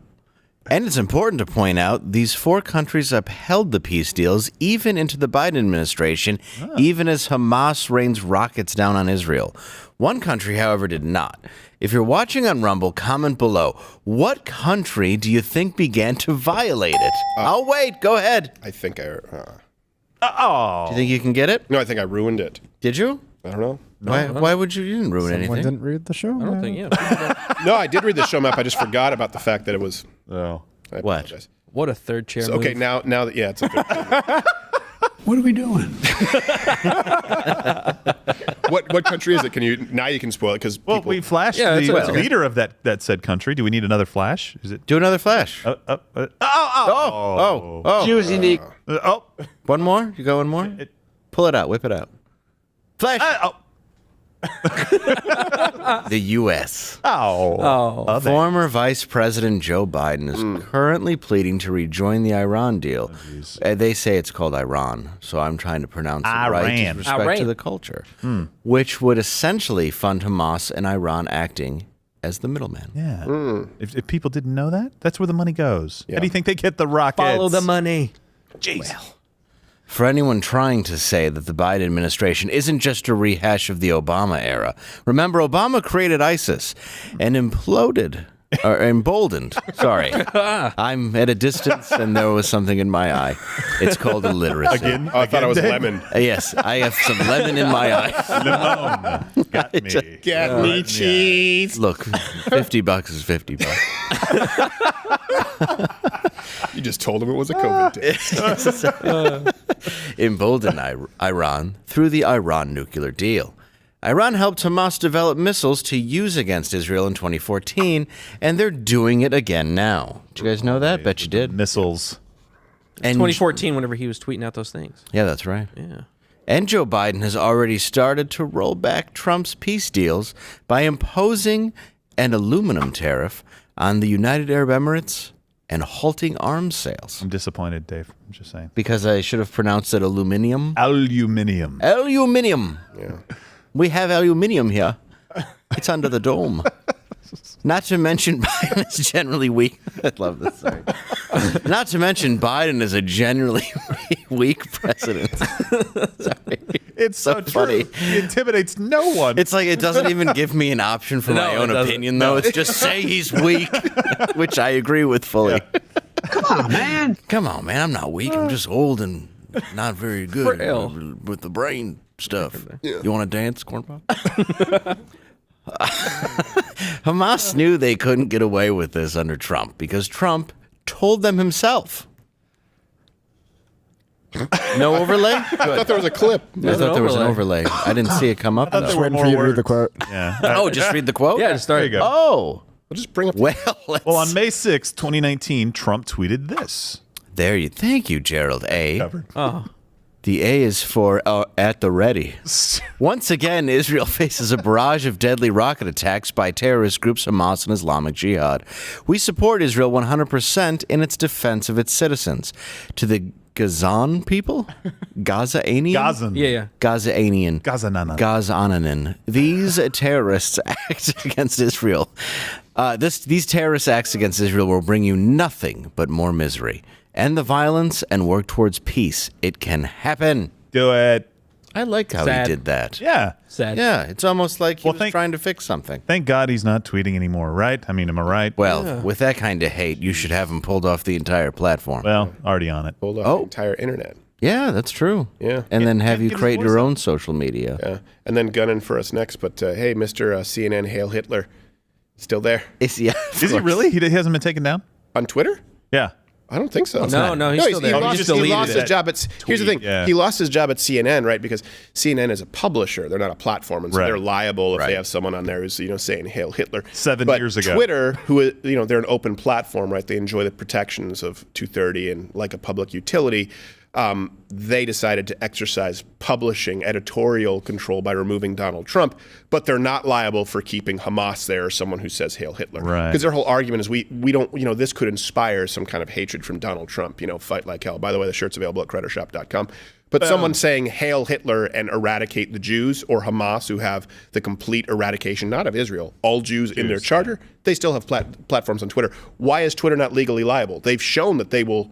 And it's important to point out, these 4 countries upheld the peace deals even into the Biden administration, even as Hamas rains rockets down on Israel. One country, however, did not. If you're watching on Rumble, comment below. What country do you think began to violate it? I'll wait. Go ahead. I think Do you think you can get it? No, I think I ruined it. Did you? I don't know. Why would you? You didn't ruin anything. Someone didn't read the show map. I don't think, No, I did read the show map. I just forgot about the fact that it was. Oh. I apologize. What a third chair Okay, move. now that, it's a third chair. What are we doing? What country is it? Now you can spoil it because we flashed the leader of that said country. Do we need another flash? Is it? Do another flash. Oh. Choose unique. One more? You go one more? Pull it out. Whip it out. Flash. The U.S. Former Vice President Joe Biden is currently pleading to rejoin the Iran deal. They say it's called Iran, so I'm trying to pronounce it right with respect to the culture, which would essentially fund Hamas and Iran acting as the middleman. Yeah. If people didn't know that, that's where the money goes. How do you think they get the rockets? Follow the money. Jeez. Well, for anyone trying to say that the Biden administration isn't just a rehash of the Obama era, remember Obama created ISIS and emboldened. Sorry. I'm at a distance and there was something in my eye. It's called illiteracy. Again? I thought it was lemon. Yes, I have some lemon in my eye. Lemon. Got me. Get me cheese. Look, $50 is $50. You just told him it was a COVID test. Emboldened Iran through the Iran nuclear deal. Iran helped Hamas develop missiles to use against Israel in 2014, and they're doing it again now. Did you guys know that? Bet you did. Missiles. And 2014, whenever he was tweeting out those things. Yeah, that's right. Yeah. And Joe Biden has already started to roll back Trump's peace deals by imposing an aluminum tariff on the United Arab Emirates and halting arms sales. I'm disappointed, Dave. I'm just saying. Because I should have pronounced it aluminium. Aluminium. Aluminium. Yeah. We have aluminium here. It's under the dome. Not to mention Biden is generally weak. I love this. Sorry. Not to mention Biden is a generally weak president. Sorry. It's so funny. He intimidates no one. It's like it doesn't even give me an option for my own opinion, though. It's just say he's weak, which I agree with fully. Yeah. Come on, man. Come on, man. I'm not weak. I'm just old and not very good with the brain stuff. Yeah. You want to dance, Corn Pop? Hamas knew they couldn't get away with this under Trump because Trump told them himself. No overlay? I thought there was a clip. I thought there was an overlay. I didn't see it come up. Just waiting for you to read the quote. Yeah. Oh, just read the quote? Yeah, just start. There you go. Oh. We'll just bring up. Well, on May 6, 2019, Trump tweeted this. Thank you, Gerald A. Covered. Oh. The A is for at the ready. Once again, Israel faces a barrage of deadly rocket attacks by terrorist groups Hamas and Islamic Jihad. We support Israel 100% in its defense of its citizens. To the Gazan people? Gazaanian? Gazan. Yeah. Gazananan. Gazananan. These terrorists act against Israel. These terrorist acts against Israel will bring you nothing but more misery. End the violence and work towards peace. It can happen. Do it. I like how he did that. Yeah. Sad. Yeah, it's almost like he was trying to fix something. Thank God he's not tweeting anymore, right? I mean, am I right? Well, with that kind of hate, you should have him pulled off the entire platform. Well, already on it. Pulled off the entire internet. Yeah, that's true. Yeah. And then have you get his create voice your up. own social media. Yeah. And then gunning for us next. But hey, Mr. CNN, Hail Hitler, still there? Is he really? He hasn't been taken down? On Twitter? Yeah. I don't think so. No, he's still there. He lost his job at. Here's the thing: yeah. he lost his job at CNN, right? Because CNN is a publisher; they're not a platform, and so Right. they're liable if they have someone on there who's saying "Hail Hitler." 7 But years ago. Twitter, who they're an open platform, right? They enjoy the protections of 230 and like a public utility. They decided to exercise publishing editorial control by removing Donald Trump, but they're not liable for keeping Hamas there or someone who says "Hail Hitler." Right. Because their whole argument is we don't, this could inspire some kind of hatred from Donald Trump, fight like hell. By the way, the shirt's available at creditshop.com. But someone saying "Hail Hitler" and eradicate the Jews, or Hamas, who have the complete eradication, not of Israel, all Jews in their charter, they still have platforms on Twitter. Why is Twitter not legally liable? They've shown that they'll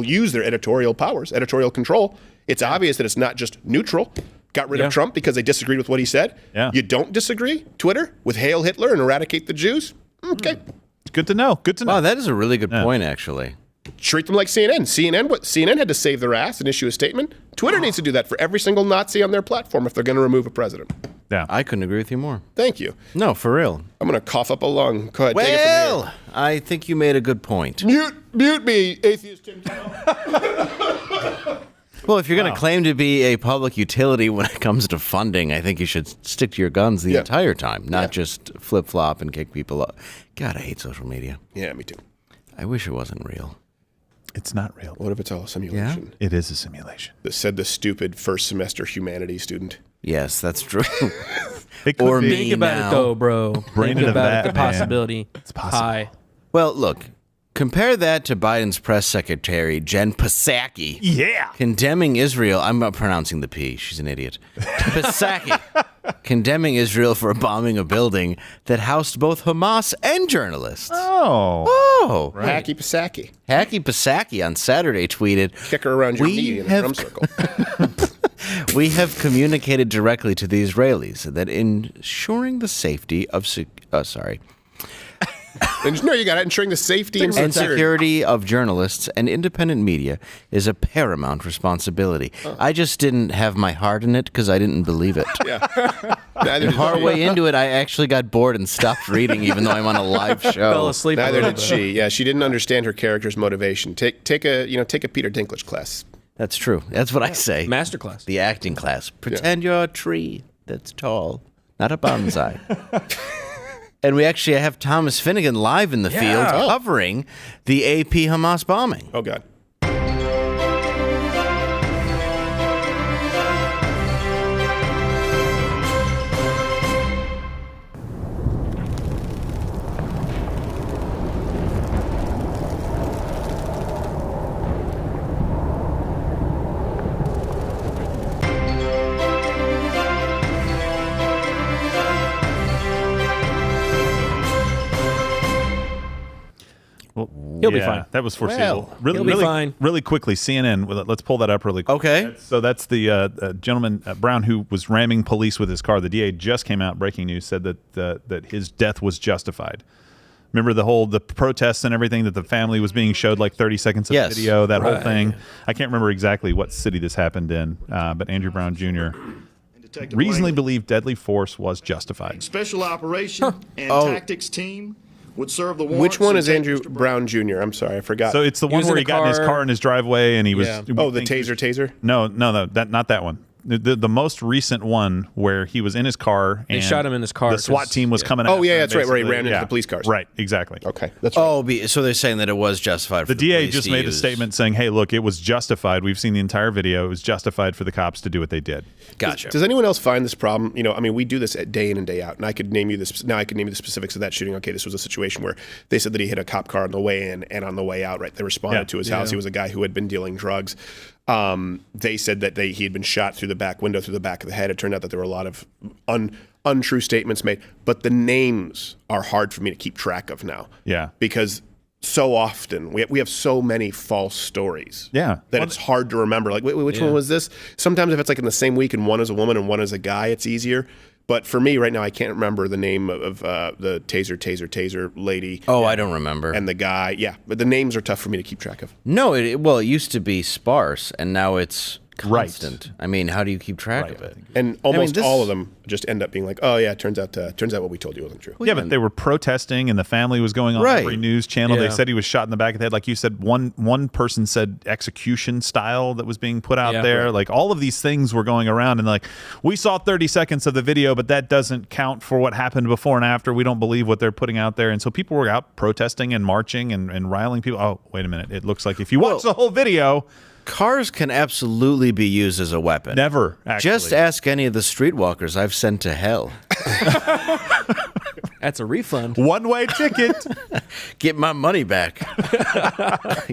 use their editorial powers, editorial control. It's obvious that it's not just neutral. Got rid of Trump because they disagreed with what he said. Yeah. You don't disagree, Twitter, with "Hail Hitler" and eradicate the Jews? Okay. It's good to know. Good to know. Wow, that is a really good point, actually. Treat them like CNN. CNN had to save their ass and issue a statement. Twitter needs to do that for every single Nazi on their platform if they're going to remove a president. Yeah. I couldn't agree with you more. Thank you. No, for real. I'm going to cough up a lung. Go ahead, take it from here. I think you made a good point. Mute me, atheist Tim Tebow. Well, if you're going to claim to be a public utility when it comes to funding, I think you should stick to your guns the entire time, not just flip-flop and kick people up. God, I hate social media. Yeah, me too. I wish it wasn't real. It's not real. What if it's all a simulation? Yeah? It is a simulation. That said the stupid first semester humanities student. Yes, that's true. Or me Think about it, though, bro. Think about it, the possibility. It's possible. High. Well, look, compare that to Biden's press secretary, Jen Psaki. Yeah. Condemning Israel. I'm not pronouncing the P. She's an idiot. Psaki. Condemning Israel for bombing a building that housed both Hamas and journalists. Oh. Right. Hacky Psaki. Hacky Psaki on Saturday tweeted, Kick her around your knee in a drum circle. We have communicated directly to the Israelis that ensuring the safety of No, you got it. Ensuring the safety and security of journalists and independent media is a paramount responsibility. I just didn't have my heart in it because I didn't believe it. Yeah. And partway into it, I actually got bored and stopped reading, even though I'm on a live show. Fell asleep. Neither did she. Yeah, she didn't understand her character's motivation. Take a Peter Dinklage class. That's true. That's what I say. Masterclass. The acting class. Pretend you're a tree that's tall, not a bonsai. And we actually have Thomas Finnegan live in the field covering the AP Hamas bombing. Oh, God. Well, He'll be fine. That was foreseeable. Well, he'll be fine. Really quickly, CNN. Let's pull that up really quick. Okay. So that's the gentleman Brown who was ramming police with his car. The DA just came out. Breaking news said that his death was justified. Remember the protests and everything that the family was being showed like 30 seconds of video. That whole thing. I can't remember exactly what city this happened in, but Andrew Brown Jr. reasonably believed deadly force was justified. Special operation and tactics team would serve the warrants. Which one is Andrew Brown Jr.? I'm sorry, I forgot. So it's the one where he got in his car in his driveway and he was... Oh, the taser? No, not that one. The most recent one where he was in his car and they shot him in his car. The SWAT team was coming after him. That's right, where he ran into the police cars. Right, exactly. Okay, that's right. So they're saying that it was justified for the DA just made a statement saying, hey, look, it was justified. We've seen the entire video. It was justified for the cops to do what they did. Gotcha. Does anyone else find this problem? I mean, we do this day in and day out, and I could name you this. Now I could name you the specifics of that shooting. Okay, this was a situation where they said that he hit a cop car on the way in and on the way out, right? They responded to his house. He was a guy who had been dealing drugs. They said that he had been shot through the back window, through the back of the head. It turned out that there were a lot of untrue statements made, but the names are hard for me to keep track of now. Yeah. Because so often we have so many false stories. Yeah. That it's hard to remember. Like, which one was this? Sometimes if it's like in the same week and one is a woman and one is a guy, it's easier. But for me right now, I can't remember the name of the taser lady. Oh, I don't remember. And the guy, but the names are tough for me to keep track of. No, it used to be sparse, and now it's constant. Right. I mean, how do you keep track of it? And almost all of them just end up being like, oh yeah, it turns out what we told you wasn't true. Yeah, but they were protesting, and the family was going on every news channel. They said he was shot in the back of the head. Like you said, one person said execution style that was being put out there. Like all of these things were going around, and like we saw 30 seconds of the video, but that doesn't count for what happened before and after. We don't believe what they're putting out there, and so people were out protesting and marching and riling people. Oh, wait a minute! It looks like if you watch the whole video. Cars can absolutely be used as a weapon. Never, actually. Just ask any of the streetwalkers I've sent to hell. That's a refund. One-way ticket. Get my money back.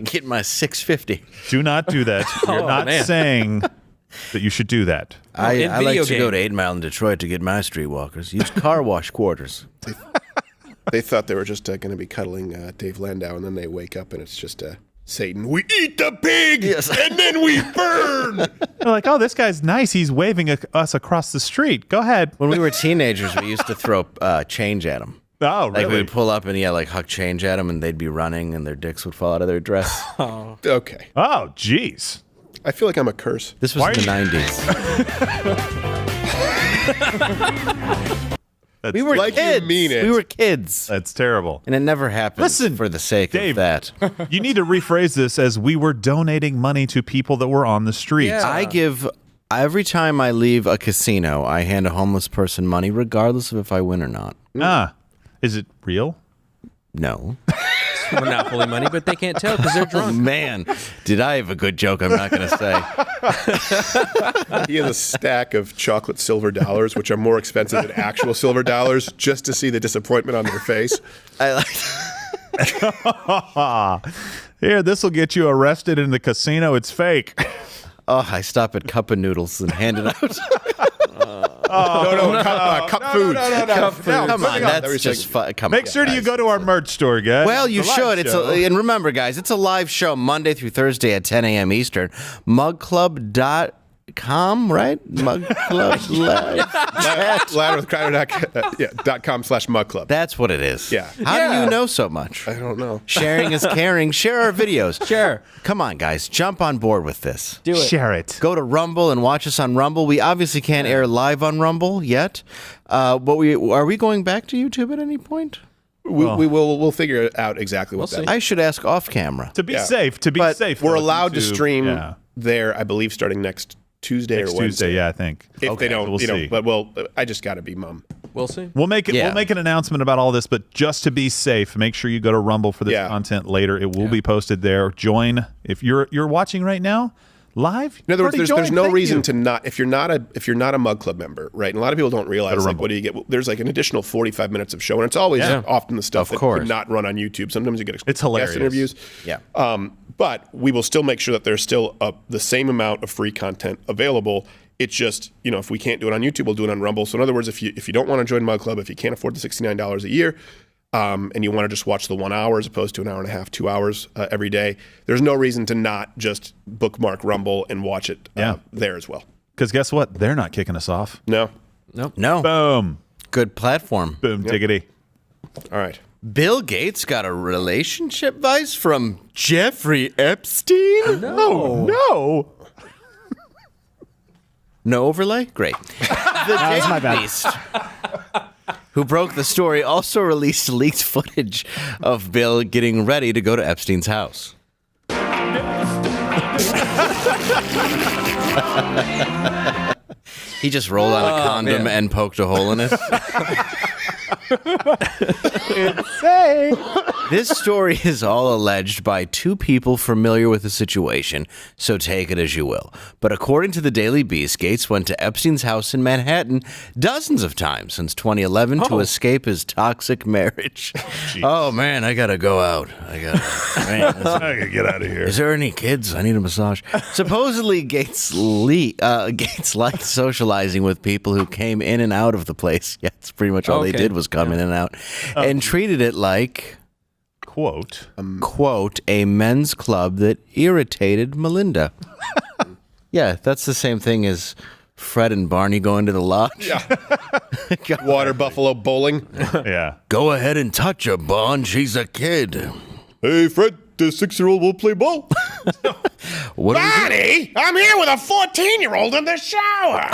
Get my $6.50. Do not do that. You're not saying that you should do that. I like to go to 8 Mile in Detroit to get my streetwalkers. Use car wash quarters. They thought they were just going to be cuddling Dave Landau, and then they wake up and it's just Satan, we eat the pig, and then we burn. They're like, oh, this guy's nice. He's waving us across the street. Go ahead. When we were teenagers, we used to throw change at them. Oh, really? Like we'd pull up and huck change at them, and they'd be running, and their dicks would fall out of their dress. Oh. Okay. Oh, jeez. I feel like I'm a curse. This was in the 90s. We were kids. You mean it. We were kids. That's terrible. And it never happened. Listen, for the sake of that. You need to rephrase this as we were donating money to people that were on the streets. Yeah. I give, every time I leave a casino, I hand a homeless person money, regardless of if I win or not. Is it real? No. Monopoly money, but they can't tell because they're drunk. Oh, man, did I have a good joke I'm not going to say. He has a stack of chocolate silver dollars, which are more expensive than actual silver dollars, just to see the disappointment on their face. I like Here, this will get you arrested in the casino. It's fake. Oh, I stop at Cup of Noodles and hand it out. Cup food. Cup food. Come on, that's just fun. Make sure you go to our merch store, guys. Well, you should. And remember, guys, it's a live show Monday through Thursday at 10 a.m. Eastern. Mugclub.com, right? Mugclub .com/mugclub. That's what it is. Yeah. How do you know so much? I don't know. Sharing is caring. Share our videos. Share. Come on, guys. Jump on board with this. Do it. Share it. Go to Rumble and watch us on Rumble. We obviously can't air live on Rumble yet. But are we going back to YouTube at any point? We'll figure out exactly what that is. I should ask off camera. To be safe. We're allowed to stream there, I believe, starting next Tuesday or Wednesday. Tuesday, yeah, I think. If they don't, we'll see. But I just got to be mum. We'll see. We'll make an announcement about all this, but just to be safe, make sure you go to Rumble for this content later. It will be posted there. Join if you're watching right now. Live? In other words, there's no reason to not if you're not a Mug Club member, right? And a lot of people don't realize what do you get? There's like an additional 45 minutes of show, and it's always often the stuff that could not run on YouTube. Sometimes you get it's hilarious. Guest interviews. Yeah. But we will still make sure that there's still the same amount of free content available. It's just, if we can't do it on YouTube, we'll do it on Rumble. So in other words, if you don't want to join Mug Club, if you can't afford the $69 a year, and you want to just watch the 1 hour as opposed to an hour and a half, 2 hours every day, there's no reason to not just bookmark Rumble and watch it there as well. Because guess what? They're not kicking us off. No. Boom. Good platform. Boom. Diggity. All right. Bill Gates got a relationship advice from Jeffrey Epstein? No. No overlay? Great. The Daily Beast, who broke the story, also released leaked footage of Bill getting ready to go to Epstein's house. He just rolled on a condom and poked a hole in it. Insane. This story is all alleged by two people familiar with the situation, so take it as you will. But according to the Daily Beast, Gates went to Epstein's house in Manhattan dozens of times since 2011 to escape his toxic marriage. Oh, man, I gotta go out. I gotta get out of here. Is there any kids? I need a massage. Supposedly, Gates liked socializing with people who came in and out of the place. Yeah, that's pretty much all they did was come in and out, and treated it like, quote, a men's club that irritated Melinda. Yeah, that's the same thing as Fred and Barney going to the lodge. Yeah. Water buffalo bowling. Yeah. Go ahead and touch her, Bond. She's a kid. Hey, Fred, the 6-year-old will play ball. Barney, I'm here with a 14-year-old in the shower.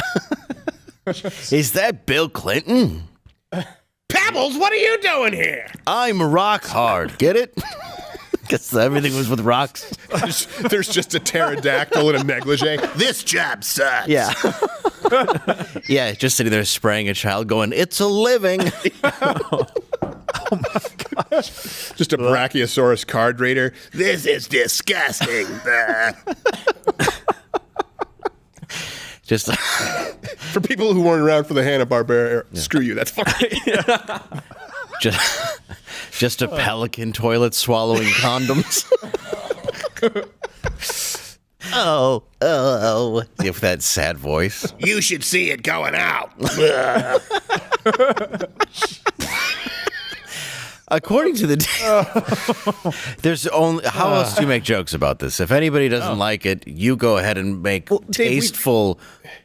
Is that Bill Clinton? Pebbles, what are you doing here? I'm rock hard. Get it? Because everything was with rocks. There's just a pterodactyl in a negligee. This job sucks. Yeah. Yeah, just sitting there spraying a child going, it's a living. Oh my gosh. Just a Brachiosaurus card reader. This is disgusting. Just for people who weren't around for the Hanna-Barbera era, screw you. That's fine. Just a pelican toilet swallowing condoms. Oh. With that sad voice. You should see it going out. According to the there's only how else do you make jokes about this? If anybody doesn't like it, you go ahead and make tasteful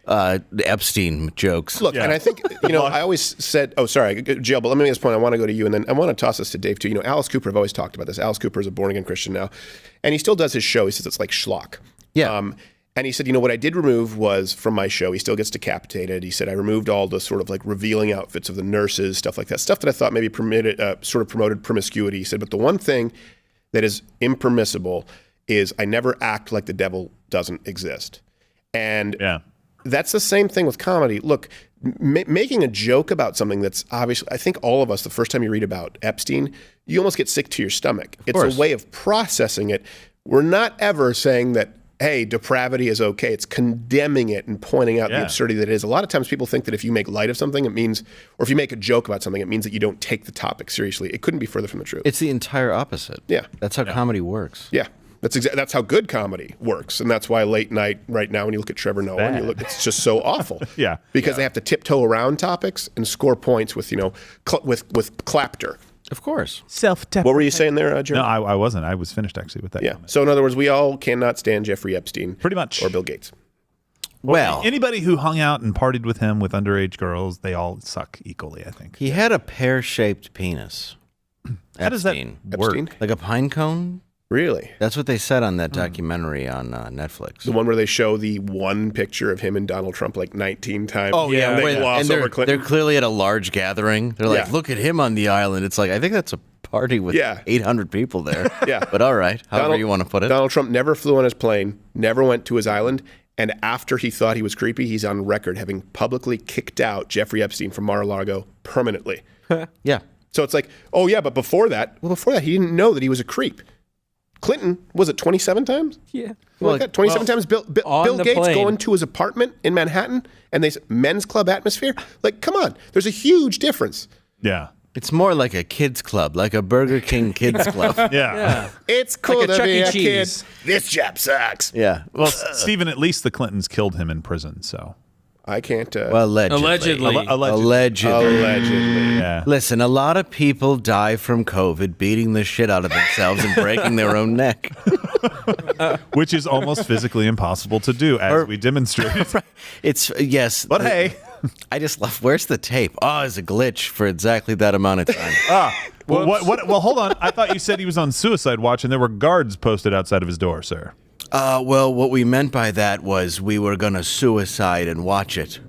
Epstein jokes. Look, and I think, I always said, Jill, but let me make this point. I want to go to you, and then I want to toss this to Dave, too. Alice Cooper, I've always talked about this. Alice Cooper is a born-again Christian now, and he still does his show. He says it's like schlock. Yeah. And he said, what I did remove was from my show, he still gets decapitated. He said, I removed all the sort of like revealing outfits of the nurses, stuff like that, stuff that I thought maybe sort of promoted promiscuity. He said, but the one thing that is impermissible is I never act like the devil doesn't exist. And that's the same thing with comedy. Look, making a joke about something that's obviously, I think all of us, the first time you read about Epstein, you almost get sick to your stomach. It's a way of processing it. We're not ever saying that, hey, depravity is okay. It's condemning it and pointing out the absurdity that it is. A lot of times people think that if you make light of something, it means, or if you make a joke about something, it means that you don't take the topic seriously. It couldn't be further from the truth. It's the entire opposite. Yeah. That's how comedy works. Yeah. That's how good comedy works. And that's why late night right now, when you look at Trevor Noah, and it's just so awful. Because they have to tiptoe around topics and score points with, with clapter. Of course. What were you saying there, Jeremy? No, I wasn't. I was finished, actually, with that. Yeah. So, in other words, we all cannot stand Jeffrey Epstein. Pretty much. Or Bill Gates. Well, anybody who hung out and partied with him with underage girls, they all suck equally, I think. He had a pear-shaped penis. How does that work? Epstein? Like a pine cone? Really? That's what they said on that documentary on Netflix. The one where they show the one picture of him and Donald Trump like 19 times. Oh, yeah. They gloss over Clinton. They're clearly at a large gathering. They're like, look at him on the island. It's like, I think that's a party with 800 people there. Yeah. But all right, however you want to put it. Donald Trump never flew on his plane, never went to his island, and after he thought he was creepy, he's on record having publicly kicked out Jeffrey Epstein from Mar-a-Lago permanently. Yeah. So it's like, oh yeah, but before that, he didn't know that he was a creep. Clinton, was it 27 times? Yeah. Like that? 27 times Bill Gates plane. going to his apartment in Manhattan and they men's club atmosphere? Like, come on. There's a huge difference. Yeah. It's more like a kids club, like a Burger King kids club. Yeah. It's cool Like a to Chuck be E. a kid. Cheese. This job sucks. Yeah. Well, Stephen, at least the Clintons killed him in prison, so. I can't. Well, allegedly. Allegedly. Yeah. Listen, a lot of people die from COVID beating the shit out of themselves and breaking their own neck. Which is almost physically impossible to do, as we demonstrated. It's, yes. But hey. I just love, where's the tape? Oh, it's a glitch for exactly that amount of time. Well, well, hold on. I thought you said he was on suicide watch and there were guards posted outside of his door, sir. Well, what we meant by that was we were going to suicide and watch it.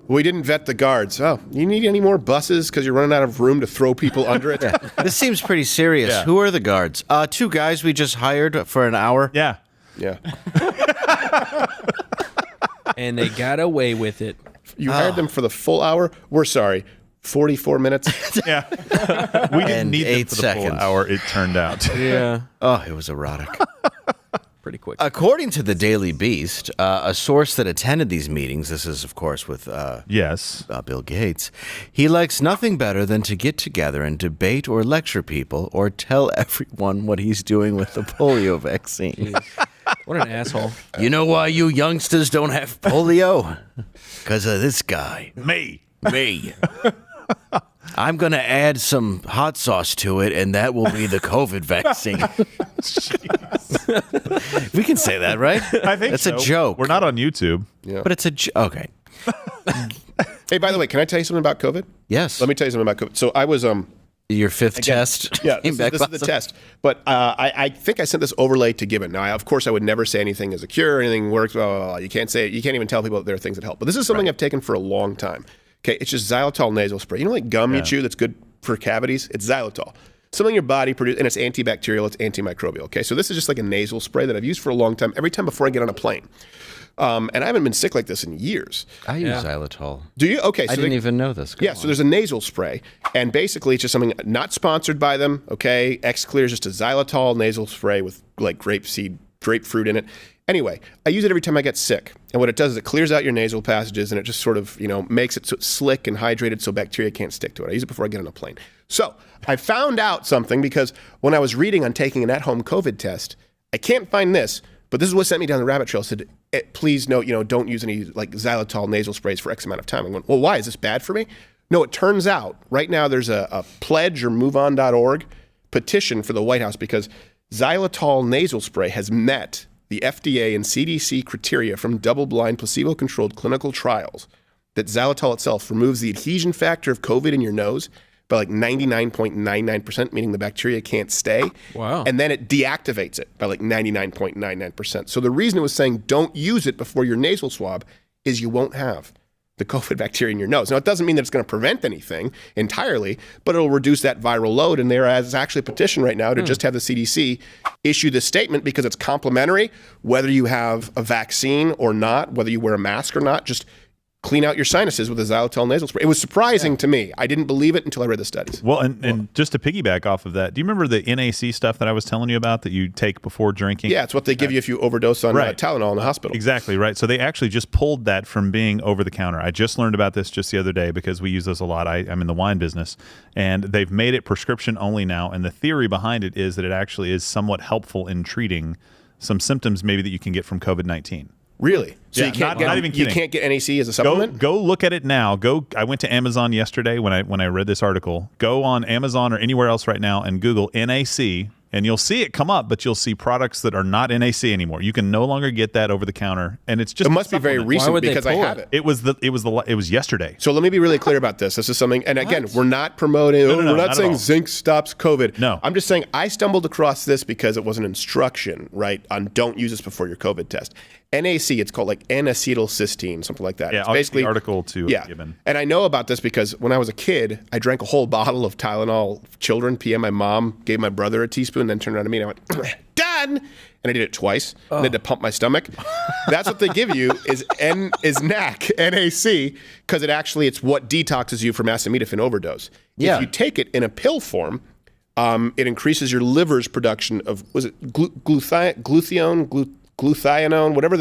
We didn't vet the guards. Oh, you need any more buses because you're running out of room to throw people under it? Yeah. This seems pretty serious. Yeah. Who are the guards? 2 guys we just hired for an hour. Yeah. Yeah. And they got away with it. You hired them for the full hour? We're sorry. 44 minutes? Yeah. We didn't need them 8 for the seconds. full hour, it turned out. Yeah. Oh, it was erotic. Pretty quick. According to the Daily Beast, a source that attended these meetings, this is, of course, with Bill Gates, he likes nothing better than to get together and debate or lecture people or tell everyone what he's doing with the polio vaccine. What an asshole. You know why you youngsters don't have polio? Because of this guy. Me. I'm going to add some hot sauce to it, and that will be the COVID vaccine. We can say that, right? I think that's so. a joke. We're not on YouTube. Yeah. But it's a joke. Okay. Hey, by the way, can I tell you something about COVID? Yes. Let me tell you something about COVID. So I was your 5th test. Yeah, this is the test. But I think I sent this overlay to Gibbon. Now, of course, I would never say anything is a cure, anything works. Blah, blah, blah. You can't say it. You can't even tell people that there are things that help. But this is something I've taken for a long time. Okay, it's just xylitol nasal spray. You know, like gum you chew that's good for cavities? It's xylitol. Something your body produces, and it's antibacterial, it's antimicrobial. Okay, so this is just like a nasal spray that I've used for a long time, every time before I get on a plane. And I haven't been sick like this in years. I use xylitol. Do you? Okay. So I didn't even know this. So there's a nasal spray, and basically it's just something not sponsored by them, okay? X-Clear is just a xylitol nasal spray with like grapefruit in it. Anyway, I use it every time I get sick. And what it does is it clears out your nasal passages, and it just sort of, makes it so slick and hydrated so bacteria can't stick to it. I use it before I get on a plane. So I found out something because when I was reading on taking an at-home COVID test, I can't find this, but this is what sent me down the rabbit trail. It said, please note, don't use any like xylitol nasal sprays for X amount of time. I went, well, why? Is this bad for me? No, it turns out right now there's a pledge or moveon.org petition for the White House because xylitol nasal spray has met the FDA and CDC criteria from double-blind, placebo-controlled clinical trials that xylitol itself removes the adhesion factor of COVID in your nose by like 99.99%, meaning the bacteria can't stay. Wow. And then it deactivates it by like 99.99%. So the reason it was saying don't use it before your nasal swab is you won't have the COVID bacteria in your nose. Now, it doesn't mean that it's going to prevent anything entirely, but it'll reduce that viral load. And there is actually a petition right now to just have the CDC issue this statement because it's complimentary, whether you have a vaccine or not, whether you wear a mask or not, just clean out your sinuses with a xylitol nasal spray. It was surprising to me. I didn't believe it until I read the studies. Well, and just to piggyback off of that, do you remember the NAC stuff that I was telling you about that you take before drinking? Yeah, it's what they give you if you overdose on Tylenol in the hospital. Exactly, right. So they actually just pulled that from being over the counter. I just learned about this just the other day because we use those a lot. I'm in the wine business, and they've made it prescription only now. And the theory behind it is that it actually is somewhat helpful in treating some symptoms maybe that you can get from COVID-19. Really? So Yeah, you can't not even kidding. You can't get NAC as a supplement? Go look at it now. I went to Amazon yesterday when I read this article. Go on Amazon or anywhere else right now and Google NAC, and you'll see it come up, but you'll see products that are not NAC anymore. You can no longer get that over the counter, and it's just it must be very recent because I have it. It was yesterday. So let me be really clear about this. This is something, and again, we're not promoting. No, we're not saying all. zinc stops COVID. No, I'm just saying I stumbled across this because it was an instruction, right, on don't use this before your COVID test. NAC, it's called like N-acetylcysteine, something like that. Yeah, it's basically the article too. Yeah, and I know about this because when I was a kid, I drank a whole bottle of Tylenol Children PM. My mom gave my brother a teaspoon, then turned around to me and I went, done! And I did it twice. And had to pump my stomach. That's what they give you is NAC, N-A-C, because it's what detoxes you from acetaminophen overdose. Yeah. If you take it in a pill form, it increases your liver's production of, was it glutathione, whatever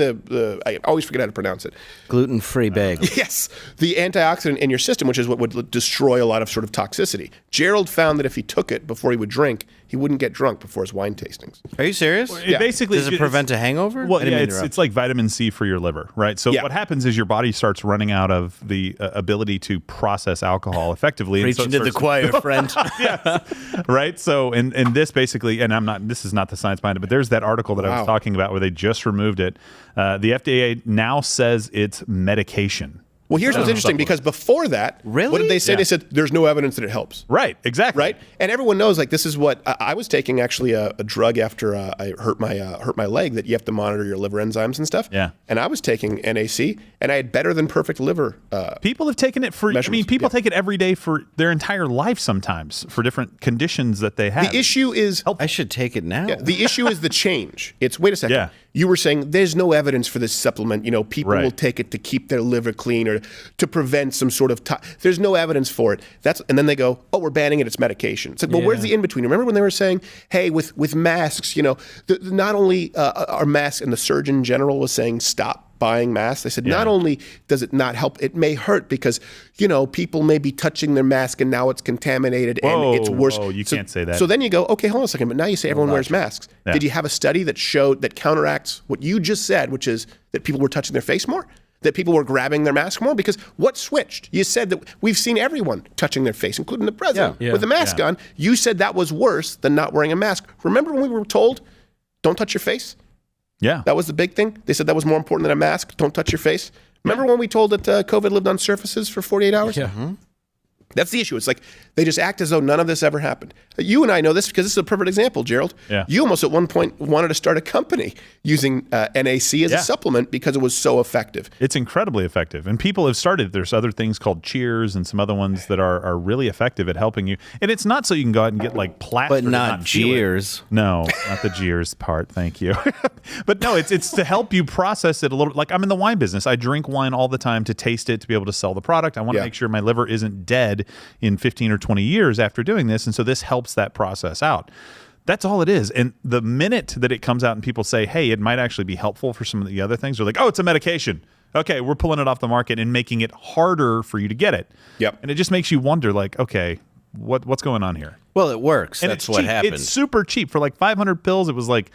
I always forget how to pronounce it. Gluten-free bagel. Yes, the antioxidant in your system, which is what would destroy a lot of sort of toxicity. Gerald found that if he took it before he would drink, he wouldn't get drunk before his wine tastings. Are you serious? Yeah. Basically, does it prevent a hangover? Well, yeah, it's like vitamin C for your liver, right? So what happens is your body starts running out of the ability to process alcohol effectively. Preaching to the choir, friend. Yes, right? So, and this basically, and this is not the science behind it, but there's that article that I was talking about where they just removed it. The FDA now says it's medication. Well, here's what's interesting, because before that, what did they say? Yeah. They said there's no evidence that it helps. Right, exactly. Right? And everyone knows, like, this is what I was taking actually a drug after I hurt my leg that you have to monitor your liver enzymes and stuff. Yeah. And I was taking NAC, and I had better than perfect liver. People have taken it for, people take it every day for their entire life sometimes for different conditions that they have. The issue is, I should take it now. Yeah, the issue is the change. It's, wait a second. Yeah. You were saying there's no evidence for this supplement. You know, people will take it to keep their liver clean or to prevent some sort of. There's no evidence for it. And then they go, oh, we're banning it. It's medication. It's like, well, where's the in between? Remember when they were saying, hey, with masks, you know, not only are masks, and the Surgeon General was saying stop buying masks. They said not only does it not help, it may hurt because, you know, people may be touching their mask and now it's contaminated and it's worse. Oh, you can't say that. So then you go, okay, hold on a second. But now you say everyone wears masks. Yeah. Did you have a study that showed that counteracts what you just said, which is that people were touching their face more? That people were grabbing their mask more? Because what switched? You said that we've seen everyone touching their face, including the president, with a mask on. You said that was worse than not wearing a mask. Remember when we were told, don't touch your face? Yeah. That was the big thing. They said that was more important than a mask. Don't touch your face. Remember when we told that COVID lived on surfaces for 48 hours? Yeah. Mm-hmm. That's the issue. It's like they just act as though none of this ever happened. You and I know this because this is a perfect example, Gerald. Yeah. You almost at one point wanted to start a company using NAC as a supplement because it was so effective. It's incredibly effective. And people have started. There's other things called Cheers and some other ones that are really effective at helping you. And it's not so you can go out and get like plastered. But not Cheers. No, not the Cheers part. Thank you. But no, it's to help you process it a little. Like I'm in the wine business. I drink wine all the time to taste it, to be able to sell the product. I want to make sure my liver isn't dead in 15 or 20 years after doing this. And so this helps that process out. That's all it is. And the minute that it comes out and people say, hey, it might actually be helpful for some of the other things, they're like, oh, it's a medication. Okay, we're pulling it off the market and making it harder for you to get it. Yep. And it just makes you wonder, like, okay, what's going on here? Well, it works. And That's what happened. It's super cheap. For like 500 pills, it was like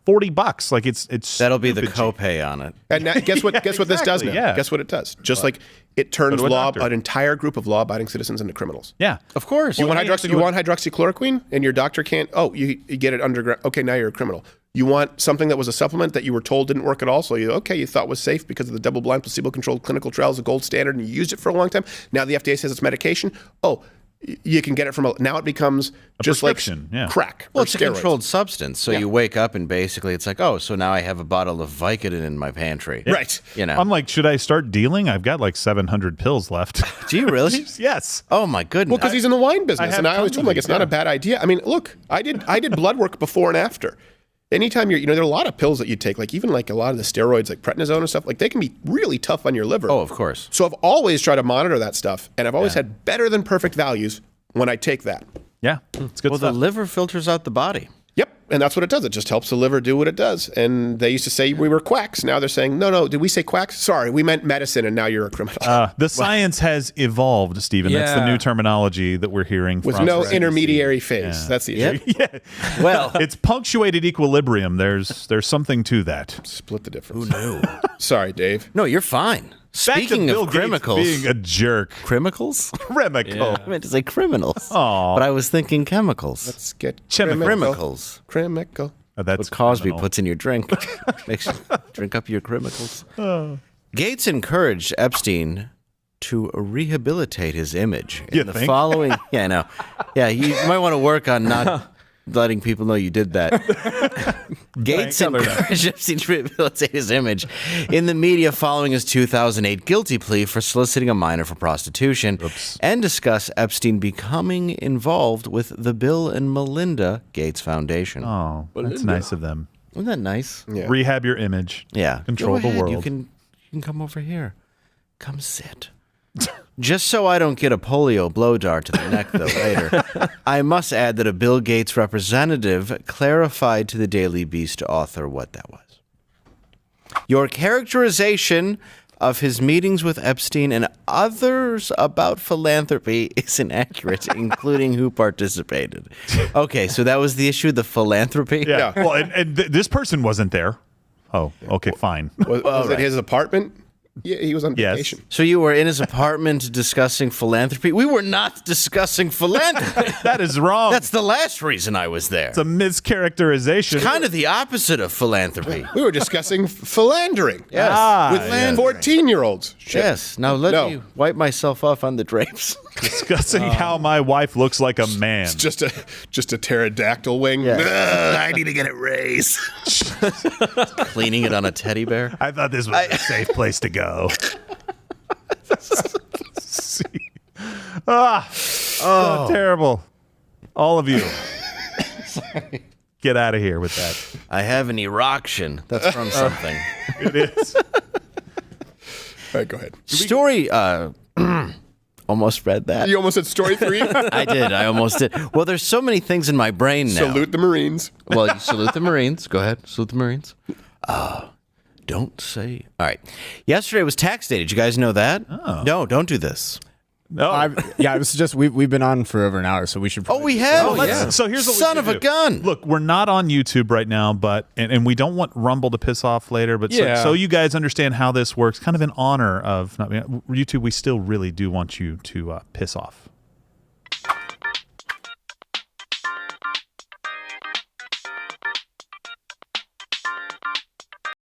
$40. Like it's that'll be the cheap. copay on it. And now, guess what? Guess what this does now? Yeah. Guess what it does? Just like it turns an entire group of law-abiding citizens into criminals. Yeah, of course. You want hydroxychloroquine, and your doctor can't. Oh, you get it underground. Okay, now you're a criminal. You want something that was a supplement that you were told didn't work at all, so you thought was safe because of the double-blind, placebo-controlled clinical trials, the gold standard, and you used it for a long time. Now the FDA says it's medication. Oh, you can get it from now it becomes just like crack. Well, or it's steroids. a controlled substance. So you wake up and basically it's like, oh, so now I have a bottle of Vicodin in my pantry. Yeah. Right. You know. I'm like, should I start dealing? I've got like 700 pills left. Do you really? Yes. Oh my goodness. Well, because he's in the wine business, and I always told him like it's not a bad idea. I mean, look, I did blood work before and after. Anytime there are a lot of pills that you take, like even like a lot of the steroids, like prednisone and stuff, like they can be really tough on your liver. Oh, of course. So I've always tried to monitor that stuff, and I've always had better than perfect values when I take that. Yeah, it's good stuff. Well, the liver filters out the body. Yep, and that's what it does. It just helps the liver do what it does. And they used to say we were quacks. Now they're saying, no, did we say quacks? Sorry, we meant medicine, and now you're a criminal. The science has evolved, Stephen. That's the new terminology that we're hearing. With no intermediary phase. That's the issue. Yeah. Well, it's punctuated equilibrium. There's something to that. Split the difference. Who knew? Sorry, Dave. No, you're fine. Speaking of criminals, being a jerk. Criminals? Chemical. I meant to say criminals. Aww. But I was thinking chemicals. Let's get chemicals. Chemical. That's what Cosby puts in your drink. Makes you drink up your chemicals. Gates encouraged Epstein to rehabilitate his image in the following. Yeah, I know. Yeah, you might want to work on not letting people know you did that. Gates encouraged Epstein to rehabilitate his image in the media following his 2008 guilty plea for soliciting a minor for prostitution and discuss Epstein becoming involved with the Bill and Melinda Gates Foundation. Oh, that's nice of them. Isn't that nice? Yeah. Rehab your image. Yeah. Control the world. You can come over here. Come sit. Just so I don't get a polio blow dart to the neck, though, later, I must add that a Bill Gates representative clarified to the Daily Beast author what that was. Your characterization of his meetings with Epstein and others about philanthropy is inaccurate, including who participated. Okay, so that was the issue, the philanthropy? Yeah. Well, and this person wasn't there. Oh, okay, fine. Was it his apartment? Yeah, he was on vacation. So you were in his apartment discussing philanthropy? We were not discussing philanthropy. That is wrong. That's the last reason I was there. It's a mischaracterization. It's kind of the opposite of philanthropy. We were discussing philandering. Yes. With 14-year-olds. Yes. Now let me wipe myself off on the drapes. Discussing how my wife looks like a man. It's just a pterodactyl wing. I need to get it raised. Cleaning it on a teddy bear. I thought this was a safe place to go. So terrible. All of you. Sorry. Get out of here with that. I have an erection. That's from something. It is. All right, go ahead. Story. Almost read that. You almost said story 3? I did. I almost did. Well, there's so many things in my brain now. Salute the Marines. Well, you salute the Marines. Go ahead. Salute the Marines. Don't say. All right. Yesterday was tax day. Did you guys know that? Oh. No, don't do this. No. Yeah, it was just we've been on for over an hour, so we should. We have. So here's what Son we of a do. gun. Look, we're not on YouTube right now, but and we don't want Rumble to piss off later. But so you guys understand how this works, kind of in honor of YouTube, we still really do want you to piss off.